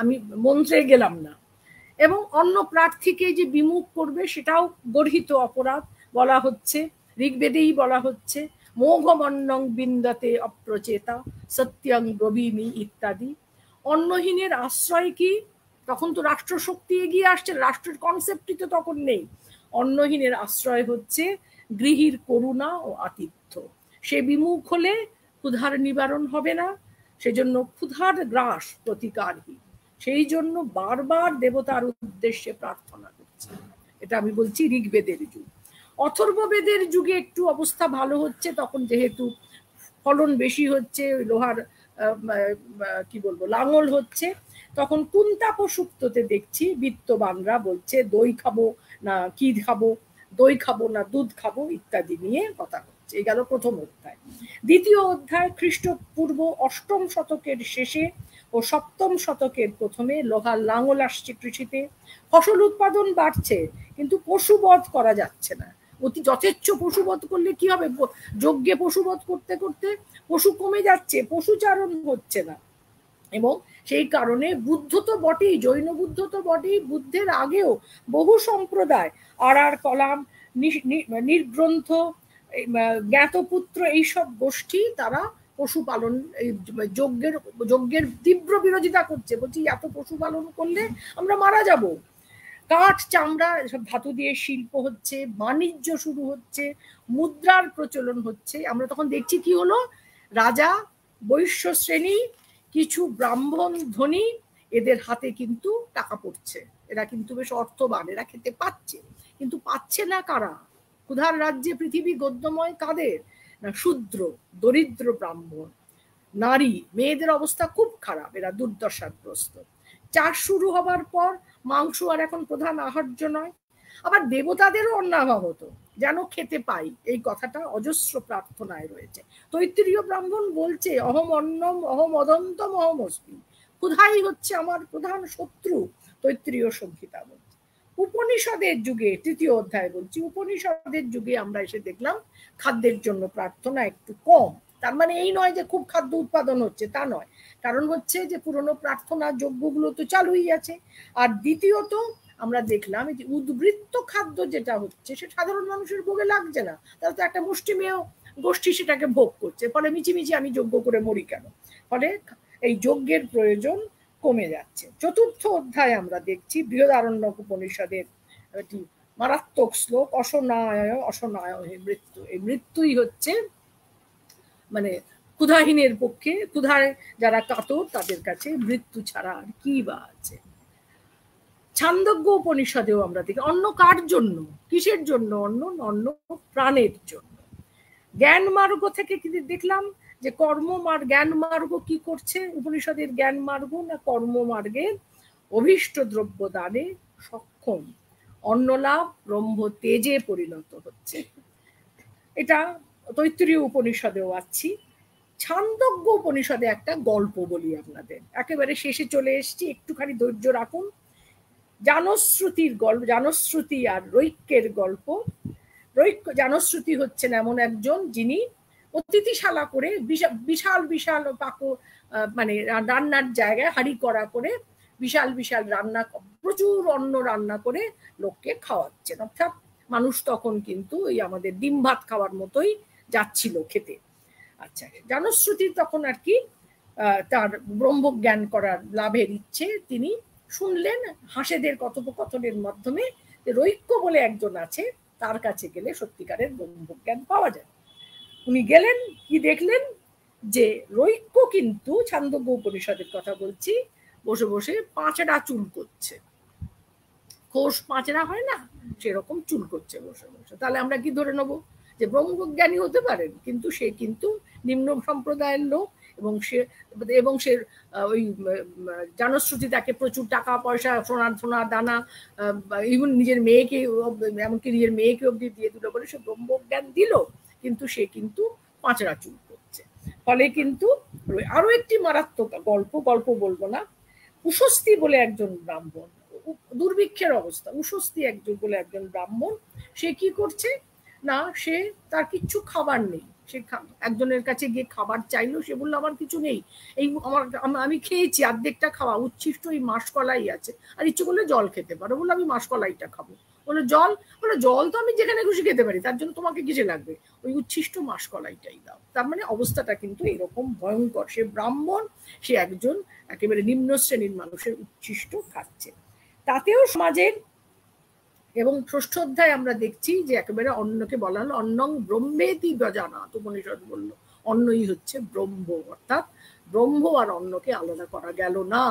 আমি মন্ত্রে গেলাম না। এবং অন্য প্রার্থীকে যে বিমুখ করবে সেটাও গর্হিত অপরাধ বলা হচ্ছে, ঋগ্বেদেই বলা হচ্ছে, মোঘমন্নং বিন্দাতে অপ্রচেতা সত্যং ব্রবীমি ইত্যাদি। অন্নহীনের আশ্রয় কি? তখন তো রাষ্ট্রশক্তি এগিয়ে আসছে, রাষ্ট্রের কনসেপ্টই তো তখন নেই। অন্নহীনের আশ্রয় হচ্ছে গৃহীর করুণা ও আতিথ্য। সে বিমুখ হলে ক্ষুধার নিবারণ হবে না, সেজন্য ক্ষুধার গ্রাস প্রতিকারহীন। সেই জন্য বারবার দেবতার উদ্দেশ্যে প্রার্থনা করছে। এটা আমি বলছি ঋগ্বেদের যুগ। অথর্ববেদের যুগে একটু অবস্থা ভালো হচ্ছে, তখন যেহেতু ফলন বেশি হচ্ছে, লোহার কি বলবো লাঙল হচ্ছে, তখন কুন্তাপ সুক্ততে দেখছি বিত্তবানরা বলছে দই খাবো না কি খাবো, দই খাবো না দুধ খাবো ইত্যাদি নিয়ে কথা হচ্ছে। এই গেল প্রথম অধ্যায়। দ্বিতীয় অধ্যায় খ্রিস্টপূর্ব 8ম শতকের শেষে ও 7ম শতকের প্রথমে লোহার লাঙল আসছে কৃষিতে। ফসল উৎপাদন বাড়ছে, কিন্তু পশুবধ করা যাচ্ছে না। অতি যথেচ্ছ পশুবধ করলে কি হবে, যজ্ঞে পশুবধ করতে করতে পশু কমে যাচ্ছে, পশুচারণ হচ্ছে না। এবং সেই কারণে বুদ্ধ তো বটেই, জৈন বুদ্ধ তো বটেই, বুদ্ধের আগেও বহু সম্প্রদায় আড়ার কলাম, নির্গ্রন্থ, জ্ঞাতপুত্র, এইসব গোষ্ঠী তারা পশুপালন যজ্ঞের তীব্র বিরোধিতা করছে, বলছি এত পশুপালন করলে আমরা মারা যাব। কাঠ, চামড়া, সব ধাতু দিয়ে শিল্প হচ্ছে, বাণিজ্য শুরু হচ্ছে, মুদ্রার প্রচলন হচ্ছে। আমরা তখন দেখছি কি হলো, রাজা, বৈশ্য শ্রেণী, কিছু ব্রাহ্মণ ধনী, এদের হাতে কিন্তু টাকা পড়ছে, এরা কিন্তু বেশ অর্থবান, এরা খেতে পাচ্ছে। কিন্তু পাচ্ছে না কারা? ক্ষুধার রাজ্যে পৃথিবী গদ্যময় কাদের? না শূদ্র, দরিদ্র ব্রাহ্মণ, নারী, মেয়েদের অবস্থা খুব খারাপ, এরা দুর্দশাগ্রস্ত। চাষ শুরু হবার পর মাংস আর এখন প্রধান আহার্য নয়। আবার দেবতাদেরও অন্নাভাব হতো, যেন খেতে পাই, এই কথাটা অজস্র প্রার্থনায় রয়েছে। তৈত্তিরীয় ব্রাহ্মণ বলছে অহম অন্নম অহম অদন্তম অহম অস্মি, ক্ষুধাই হচ্ছে আমার প্রধান শত্রু, তৈত্তিরীয় সংহিতা বলছে। উপনিষদের যুগে, তৃতীয় অধ্যায় বলছি, উপনিষদের যুগে আমরা এসে দেখলাম খাদ্যের জন্য প্রার্থনা একটু কম। তার মানে এই নয় যে খুব খাদ্য উৎপাদন হচ্ছে, তা নয়, কারণ হচ্ছে যে পুরনো প্রার্থনা যজ্ঞগুলো তো চালুই আছে। আর দ্বিতীয়ত আমরা দেখলাম যে উদ্বৃত্ত খাদ্য যেটা হচ্ছে সে সাধারণ মানুষের ভোগে লাগছে না, তারা তো একটা মুষ্টিমেয় গোষ্ঠী সেটাকে ভোগ করছে, ফলে মিছিমিছি আমি যজ্ঞ করে মরি কেন, ফলে এই যজ্ঞের প্রয়োজন কমে যাচ্ছে। চতুর্থ অধ্যায়ে আমরা দেখছি বৃহদারণ্যক উপনিষদের একটি মারাত্মক শ্লোক, অসনায় অসনায় মৃত্যু। এই মৃত্যুই হচ্ছে মানে ক্ষুধাহীনের পক্ষে, ক্ষুধায় যারা কাতর তাদের কাছে মৃত্যু ছাড়া আর কি বা আছে। ছান্দোগ্য উপনিষদেও আমরা দেখি অন্ন কার জন্য, কিসের জন্য অন্ন? অন্ন প্রাণের জন্য। জ্ঞান মার্গ থেকে দেখলাম যে জ্ঞান মার্গ কি করছে, উপনিষদের জ্ঞান মার্গ না কর্মমার্গের অভীষ্ট দ্রব্য দানে সক্ষম অন্নলাভ ব্রহ্ম তেজে পরিণত হচ্ছে। এটা তৈত্তরীয় উপনিষদেও আছি। ছান্দোগ্য উপনিষদে একটা গল্প বলি আপনাদের, একেবারে শেষে চলে এসেছি, একটুখানি ধৈর্য রাখুন। জানশ্রুতির গল্প, জানশ্রুতি আর রৈক্যের গল্প। জানশ্রুতি হচ্ছেন এমন একজন যিনি অতিথিশালা করে বিশাল বিশাল মানে রান্নার জায়গায় হাঁড়ি করা করে বিশাল বিশাল প্রচুর অন্ন রান্না করে লোককে খাওয়াচ্ছেন। অর্থাৎ মানুষ তখন কিন্তু ওই আমাদের ডিম ভাত খাওয়ার মতোই যাচ্ছিল খেতে। আচ্ছা, জানশ্রুতি তখন আর কি তার ব্রহ্মজ্ঞান করার লাভের ইচ্ছে তিনি শুনলেন হাঁসেদের কথোপকথনের মাধ্যমে রৈক্য বলে একজন আছে, তার কাছে গেলে সত্যিকারের ব্রহ্মজ্ঞান পাওয়া যায়। উনি গেলেন, কি দেখলেন যে রৈক্য কিন্তু, ছান্দোগ্য উপনিষদের কথা বলছি, বসে বসে পাঁচড়া চুল করছে। কোষ পাঁচড়া হয় না, সেরকম চুল করছে বসে বসে। তাহলে আমরা কি ধরে নেবো যে ব্রহ্মজ্ঞানী হতে পারেন, কিন্তু সে কিন্তু নিম্ন সম্প্রদায়ের লোক, এবং সে ওই জানশ্রুতি তাকে প্রচুর টাকা পয়সা সোনা দানা ইভেন নিজের মেয়েকে, এমনকি নিজের মেয়েকে অব্দি দিয়ে দিল বলে সে ব্রহ্মজ্ঞান দিল, কিন্তু সে কিন্তু পাঁচড়া চুল করছে। ফলে কিন্তু আরো একটি মারাত্মক গল্প বলবো না, উশস্তি বলে একজন ব্রাহ্মণ, দুর্ভিক্ষের অবস্থা, উশস্তি বলে একজন ব্রাহ্মণ, সে কি করছে না, সে তার কিচ্ছু খাবার নেই, সে একজনের কাছে গিয়ে খাবার চাইলো, সে বললো আমার কিছু নেই, আমি খেয়েছি অর্ধেকটা খাওয়া, উচ্ছিষ্ট এই মাসকলাই আছে, আর ইচ্ছে করলে জল খেতে পারো। বললো আমি মাসকলাইটা খাবো। বললো জল তো আমি যেখানে খুশি খেতে পারি, তার জন্য তোমাকে কিসে লাগবে, ওই উচ্ছিষ্ট মাসকলাইটাই দাও। তার মানে অবস্থাটা কিন্তু এরকম ভয়ঙ্কর। সে ব্রাহ্মণ, সে একজন একেবারে নিম্ন শ্রেণীর মানুষের উচ্ছিষ্ট খাচ্ছে। তাতেও সমাজের, এবং ষষ্ঠ অধ্যায় আমরা দেখছি যে একেবারে অন্নকে বলা হলো অন্নং ব্রহ্মেতি ব্যজানাৎ, উপনিষদ বললো অন্নই হচ্ছে ব্রহ্ম, অর্থাৎ ব্রহ্ম আর অন্নকে আলাদা করা গেল না।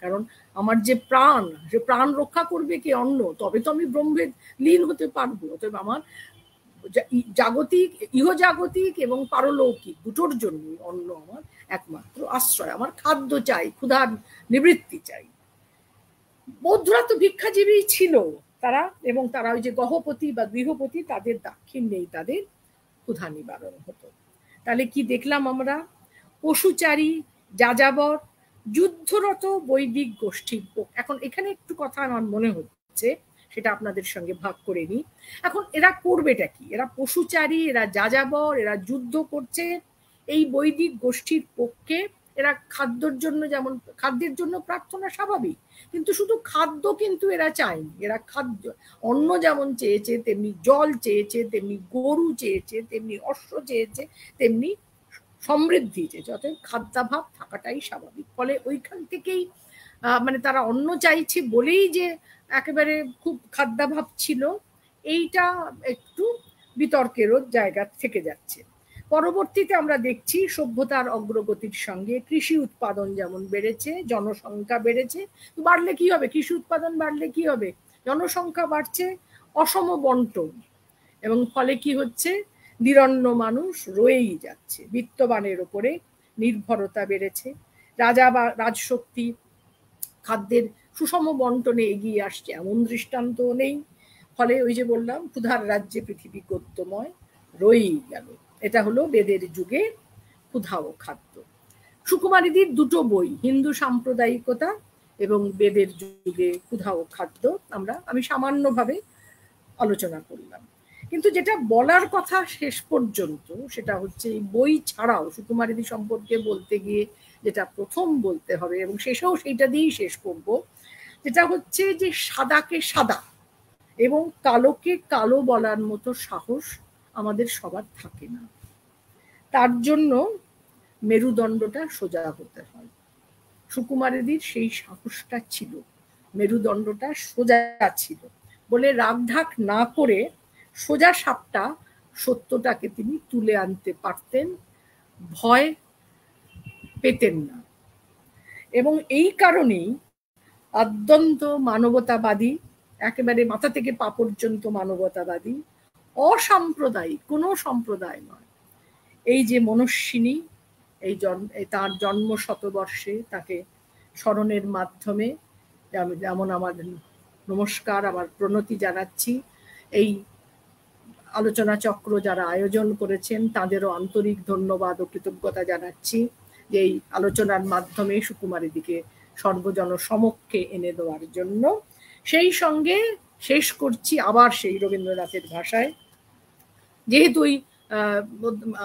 কারণ আমার যে প্রাণ, সে প্রাণ রক্ষা করবে কি অন্ন, তবে তো আমি ব্রহ্মের লীন হতে পারবো। অতএব আমার জাগতিক, ইহজাগতিক এবং পারলৌকিক দুটোর জন্য অন্ন আমার একমাত্র আশ্রয়, আমার খাদ্য চাই, ক্ষুধার নিবৃত্তি চাই। বৌদ্ধরা তো ভিক্ষাজীবী ছিল তারা, এবং তারা ওই যে গহপতি বা গৃহপতি, তাদের দাক্ষিণ্যেই তাদের ক্ষুধা নিবারণ হতো। তাহলে কি দেখলাম আমরা, পশুচারী, যাযাবর, যুদ্ধরত বৈদিক গোষ্ঠীর। এখন এখানে একটু কথা আমার মনে হচ্ছে, সেটা আপনাদের সঙ্গে ভাগ করে নিই। এখন এরা করবেটা কি, এরা পশুচারী, এরা যাযাবর, এরা যুদ্ধ করছে এই বৈদিক গোষ্ঠীর পক্ষে। এরা খাদ্যের জন্য, যেমন খাদ্যের জন্য প্রার্থনা স্বাভাবিক, কিন্তু শুধু খাদ্য কিন্তু এরা চায়নি। এরা খাদ্য, অন্ন যেমন চেয়েছে, তেমনি জল চেয়েছে, তেমনি গরু চেয়েছে, তেমনি অশ্ব চেয়েছে, তেমনি সমৃদ্ধি চেয়েছে। অতএব খাদ্যাভাব থাকাটাই স্বাভাবিক। ফলে ওইখান থেকেই মানে তারা অন্ন চাইছে বলেই যে একেবারে খুব খাদ্যাভাব ছিল, এইটা একটু বিতর্কেরও জায়গা থেকে যাচ্ছে। পরবর্তীতে আমরা দেখছি সভ্যতার অগ্রগতির সঙ্গে কৃষি উৎপাদন যেমন বেড়েছে, জনসংখ্যা বেড়েছে। বাড়লে কি হবে, কৃষি উৎপাদন বাড়লে কি হবে, জনসংখ্যা বাড়ছে, অসম বন্টন, এবং ফলে কি হচ্ছে, নিরন্ন মানুষ রয়েই যাচ্ছে, বিত্তবানের ওপরে নির্ভরতা বেড়েছে, রাজা বা রাজশক্তি খাদ্যের সুষম বন্টনে এগিয়ে আসছে এমন দৃষ্টান্ত নেই। ফলে ওই যে বললাম, ক্ষুধার রাজ্যে পৃথিবী গদ্যময় রয়েই গেল। এটা হলো বেদের যুগে ক্ষুধা ও খাদ্য। সুকুমারীদের দুটো বই, হিন্দু সাম্প্রদায়িকতা এবং বেদের যুগে ক্ষুধা ও খাদ্য, আমি সামান্যভাবে আলোচনা করলাম। কিন্তু যেটা বলার কথা শেষ পর্যন্ত, সেটা হচ্ছে এই বই ছাড়াও সুকুমারীদি সম্পর্কে বলতে গিয়ে যেটা প্রথম বলতে হবে, এবং শেষেও সেইটা দিয়েই শেষ করব, যেটা হচ্ছে যে সাদাকে সাদা এবং কালোকে কালো বলার মতো সাহস আমাদের সবার থাকে না। তার জন্য মেরুদণ্ডটা সোজা হতে হয়। সুকুমারীদির সেই সাহসটা ছিল, মেরুদণ্ডটা সোজা ছিল বলে রাগঢাক না করে সোজা সাপটা সত্যটাকে তিনি তুলে আনতে পারতেন, ভয় পেতেন না। এবং এই কারণেই অত্যন্ত মানবতাবাদী, একেবারে মাথা থেকে পা পর্যন্ত মানবতাবাদী, অসাম্প্রদায়িক, কোনো সম্প্রদায় নয়, এই যে মনস্বিনী তার জন্ম শতবর্ষে তাকে স্মরণের মাধ্যমে যেমন আমার নমস্কার, আমার প্রণতি জানাচ্ছি। এই আলোচনা চক্র যারা আয়োজন করেছেন তাদেরও আন্তরিক ধন্যবাদ ও কৃতজ্ঞতা জানাচ্ছি যে এই আলোচনার মাধ্যমে সুকুমারীদিকে সর্বজন সমক্ষে এনে দেওয়ার জন্য। সেই সঙ্গে শেষ করছি আবার সেই রবীন্দ্রনাথের ভাষায়, যেহেতু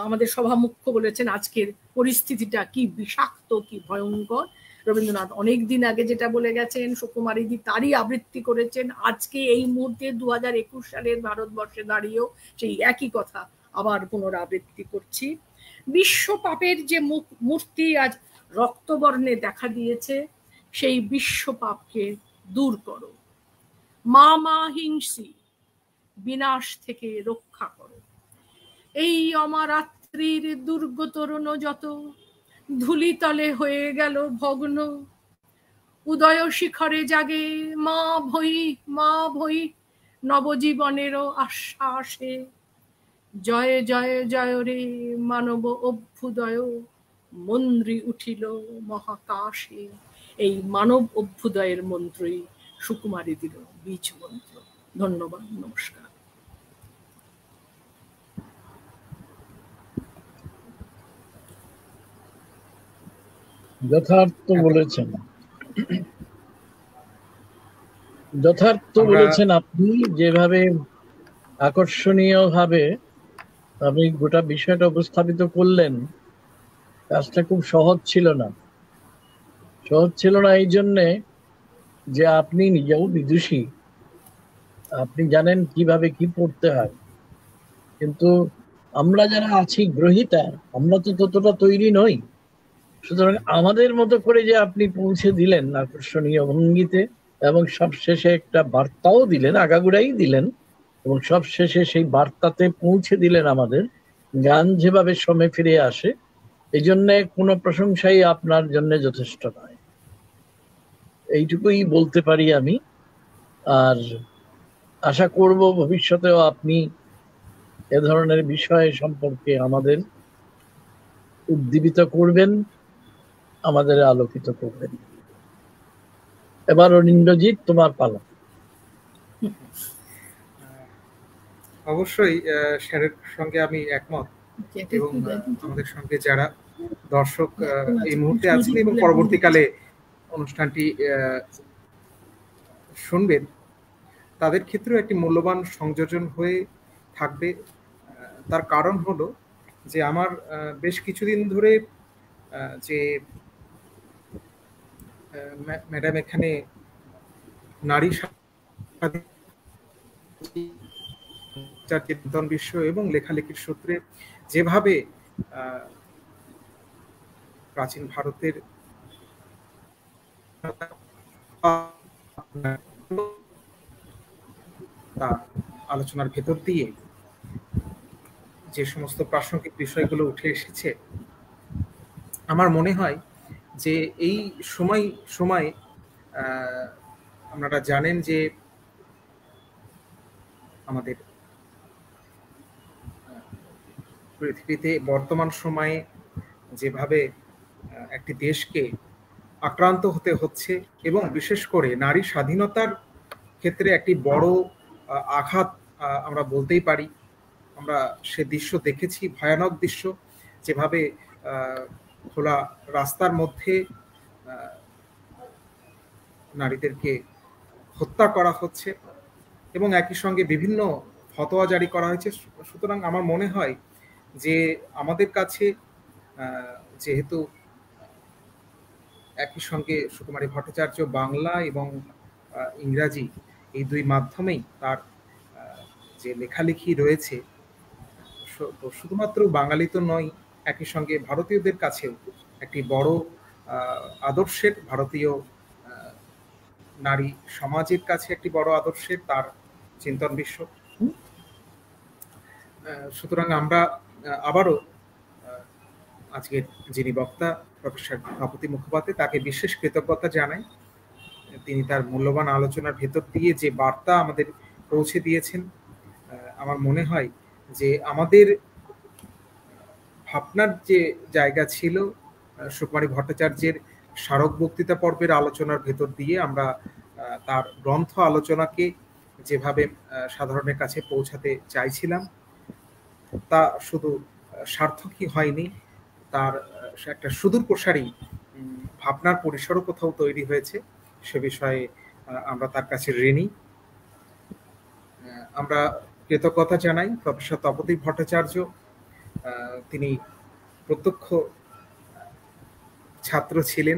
আমাদের সভামুখ্য বলেছেন আজকের পরিস্থিতিটা কি বিষাক্ত, কি ভয়ঙ্কর। রবীন্দ্রনাথ অনেক দিন আগে যেটা বলে গেছেন, সুকুমারীদি তারই আবৃত্তি করেছেন। আজকে এই মুহূর্তে 2021 সালের ভারতবর্ষে দাঁড়িয়েও সেই একই কথা আবার পুনরাবৃত্তি করছি। বিশ্ব পাপের যে মূর্তি আজ রক্তবর্ণে দেখা দিয়েছে, সেই বিশ্ব পাপকে দূর করো। মা মা হিংসি, বিনাশ থেকে রক্ষা করো। এই অমারাত্রির দুর্গ তরুণ যত ধুলিতলে হয়ে গেল ভগ্ন, উদয় শিখরে জাগে মা ভই মা ভই নবজীবনেরও আশ্বাসে। জয় জয় জয় রে মানব অভ্যুদয়, মন্ত্রী উঠিল মহাকাশে। এই মানব অভ্যুদয়ের মন্ত্রই সুকুমারীদির বীজ মন্ত্র। ধন্যবাদ, নমস্কার। যথার্থ বলেছেন, যথার্থ বলেছেন আপনি। যেভাবে আকর্ষণীয় ভাবে আপনি গোটা বিষয়টা উপস্থাপিত করলেন, কাজটা খুব সহজ ছিল না। সহজ ছিল না এই জন্যে যে আপনি নিজেও বিদুষী, আপনি জানেন কিভাবে কি পড়তে হয়, কিন্তু আমরা যারা আছি গ্রহীতা, আমরা তো ততটা তৈরি নই। সুতরাং আমাদের মতো করে যে আপনি পৌঁছে দিলেন আকর্ষণীয় ভঙ্গিতে, এবং সব শেষে একটা বার্তাও দিলেন, আগাগোড়াই দিলেন, এবং সব শেষে সেই বার্তাতে পৌঁছে দিলেন আমাদের গান যেভাবে সময় ফিরে আসে, এই জন্য কোনো প্রশংসাই আপনার জন্য যথেষ্ট নয়, এইটুকুই বলতে পারি আমি। আর আশা করব ভবিষ্যতেও আপনি এ ধরনের বিষয় সম্পর্কে আমাদের উদ্দীপিত করবেন, আমাদের আলোকিত করবেন। এবার অনিন্দ্রজিৎ, তোমার পালা। অবশ্যই স্যারের সঙ্গে আমি একমত, এবং আমাদের সঙ্গে যারা দর্শক এই মুহূর্তে আছেন এবং পরবর্তীকালে অনুষ্ঠানটি শুনবেন, তাদের ক্ষেত্রেও একটি মূল্যবান সংযোজন হয়ে থাকবে। তার কারণ হলো যে আমার বেশ কিছুদিন ধরে যে ম্যাডাম এখানে নারী চিন্তন বিশ্ব এবং লেখালেখির সূত্রে যেভাবে প্রাচীন ভারতের আলোচনার ভেতর দিয়ে যে সমস্ত প্রাসঙ্গিক বিষয়গুলো উঠে এসেছে, আমার মনে হয় যে এই সময় আপনারা জানেন যে আমাদের পৃথিবীতে বর্তমান সময়ে যেভাবে একটি দেশকে আক্রান্ত হতে হচ্ছে, এবং বিশেষ করে নারী স্বাধীনতার ক্ষেত্রে একটি বড় আঘাত আমরা বলতেই পারি। আমরা সে দৃশ্য দেখেছি, ভয়ানক দৃশ্য, যেভাবে খোলা রাস্তার মধ্যে নারীদেরকে হত্যা করা হচ্ছে এবং একই সঙ্গে বিভিন্ন ফতোয়া জারি করা হয়েছে। সুতরাং আমার মনে হয় যে আমাদের কাছে যেহেতু একই সঙ্গে সুকুমারী ভট্টাচার্য বাংলা এবং ইংরাজি এই দুই মাধ্যমেই তার যে লেখালেখি রয়েছে, শুধুমাত্র বাঙালি তো নয়, একই সঙ্গে ভারতীয়দের কাছেও একটি বড় আদর্শের, ভারতীয় নারী সমাজের কাছে একটি বড় আদর্শের তার চিন্তন বিশ্ব। সুতরাং আমরা আবারও আজকের যিনি বক্তা প্রফেসর ভবতী মুখোপাধ্যায়, তাকে বিশেষ কৃতজ্ঞতা জানাই। তিনি তার মূল্যবান আলোচনার ভেতর দিয়ে যে বার্তা আমাদের পৌঁছে দিয়েছেন, আমার মনে হয় যে আমাদের ভাবনার যে জায়গা ছিল, সুকুমারী ভট্টাচার্যের স্মারক বক্তৃতা পর্বের আলোচনার ভেতর দিয়ে আমরা তার গ্রন্থ আলোচনাকে যেভাবে সাধারণের কাছে পৌঁছাতে চাইছিলাম, তা শুধু সার্থকই হয়নি, তার একটা সুদূর প্রসারী ভাবনার পরিসরও কোথাও তৈরি হয়েছে। সে বিষয়ে আমরা তার কাছে ঋণী। আমরা কৃতজ্ঞতা জানাই প্রফেসর তপোদীপ ভট্টাচার্য। তিনি প্রত্যক্ষ ছাত্র ছিলেন,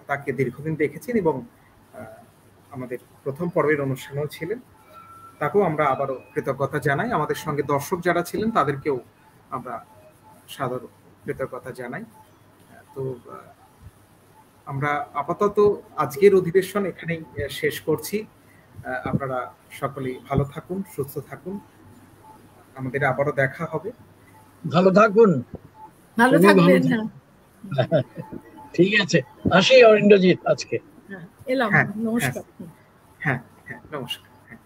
তাকে দীর্ঘদিন দেখেছেন এবং আমাদের প্রথম পর্বের অনুষ্ঠানেও ছিলেন। তাকেও আমরা আবারও কৃতজ্ঞতা জানাই। আমাদের সঙ্গে দর্শক যারা ছিলেন তাদেরকেও আমরা সাদর কৃতজ্ঞতা জানাই। তো আমরা আপাতত আজকের অধিবেশন এখানেই শেষ করছি। আপনারা সকলেই ভালো থাকুন, সুস্থ থাকুন। আমাদের আবারও দেখা হবে। ভালো থাকুন, ভালো থাকবেন। ঠিক আছে, আসি অরিন্দ্রজিৎ আজকে। এলাম, নমস্কার। হ্যাঁ, নমস্কার। হ্যাঁ।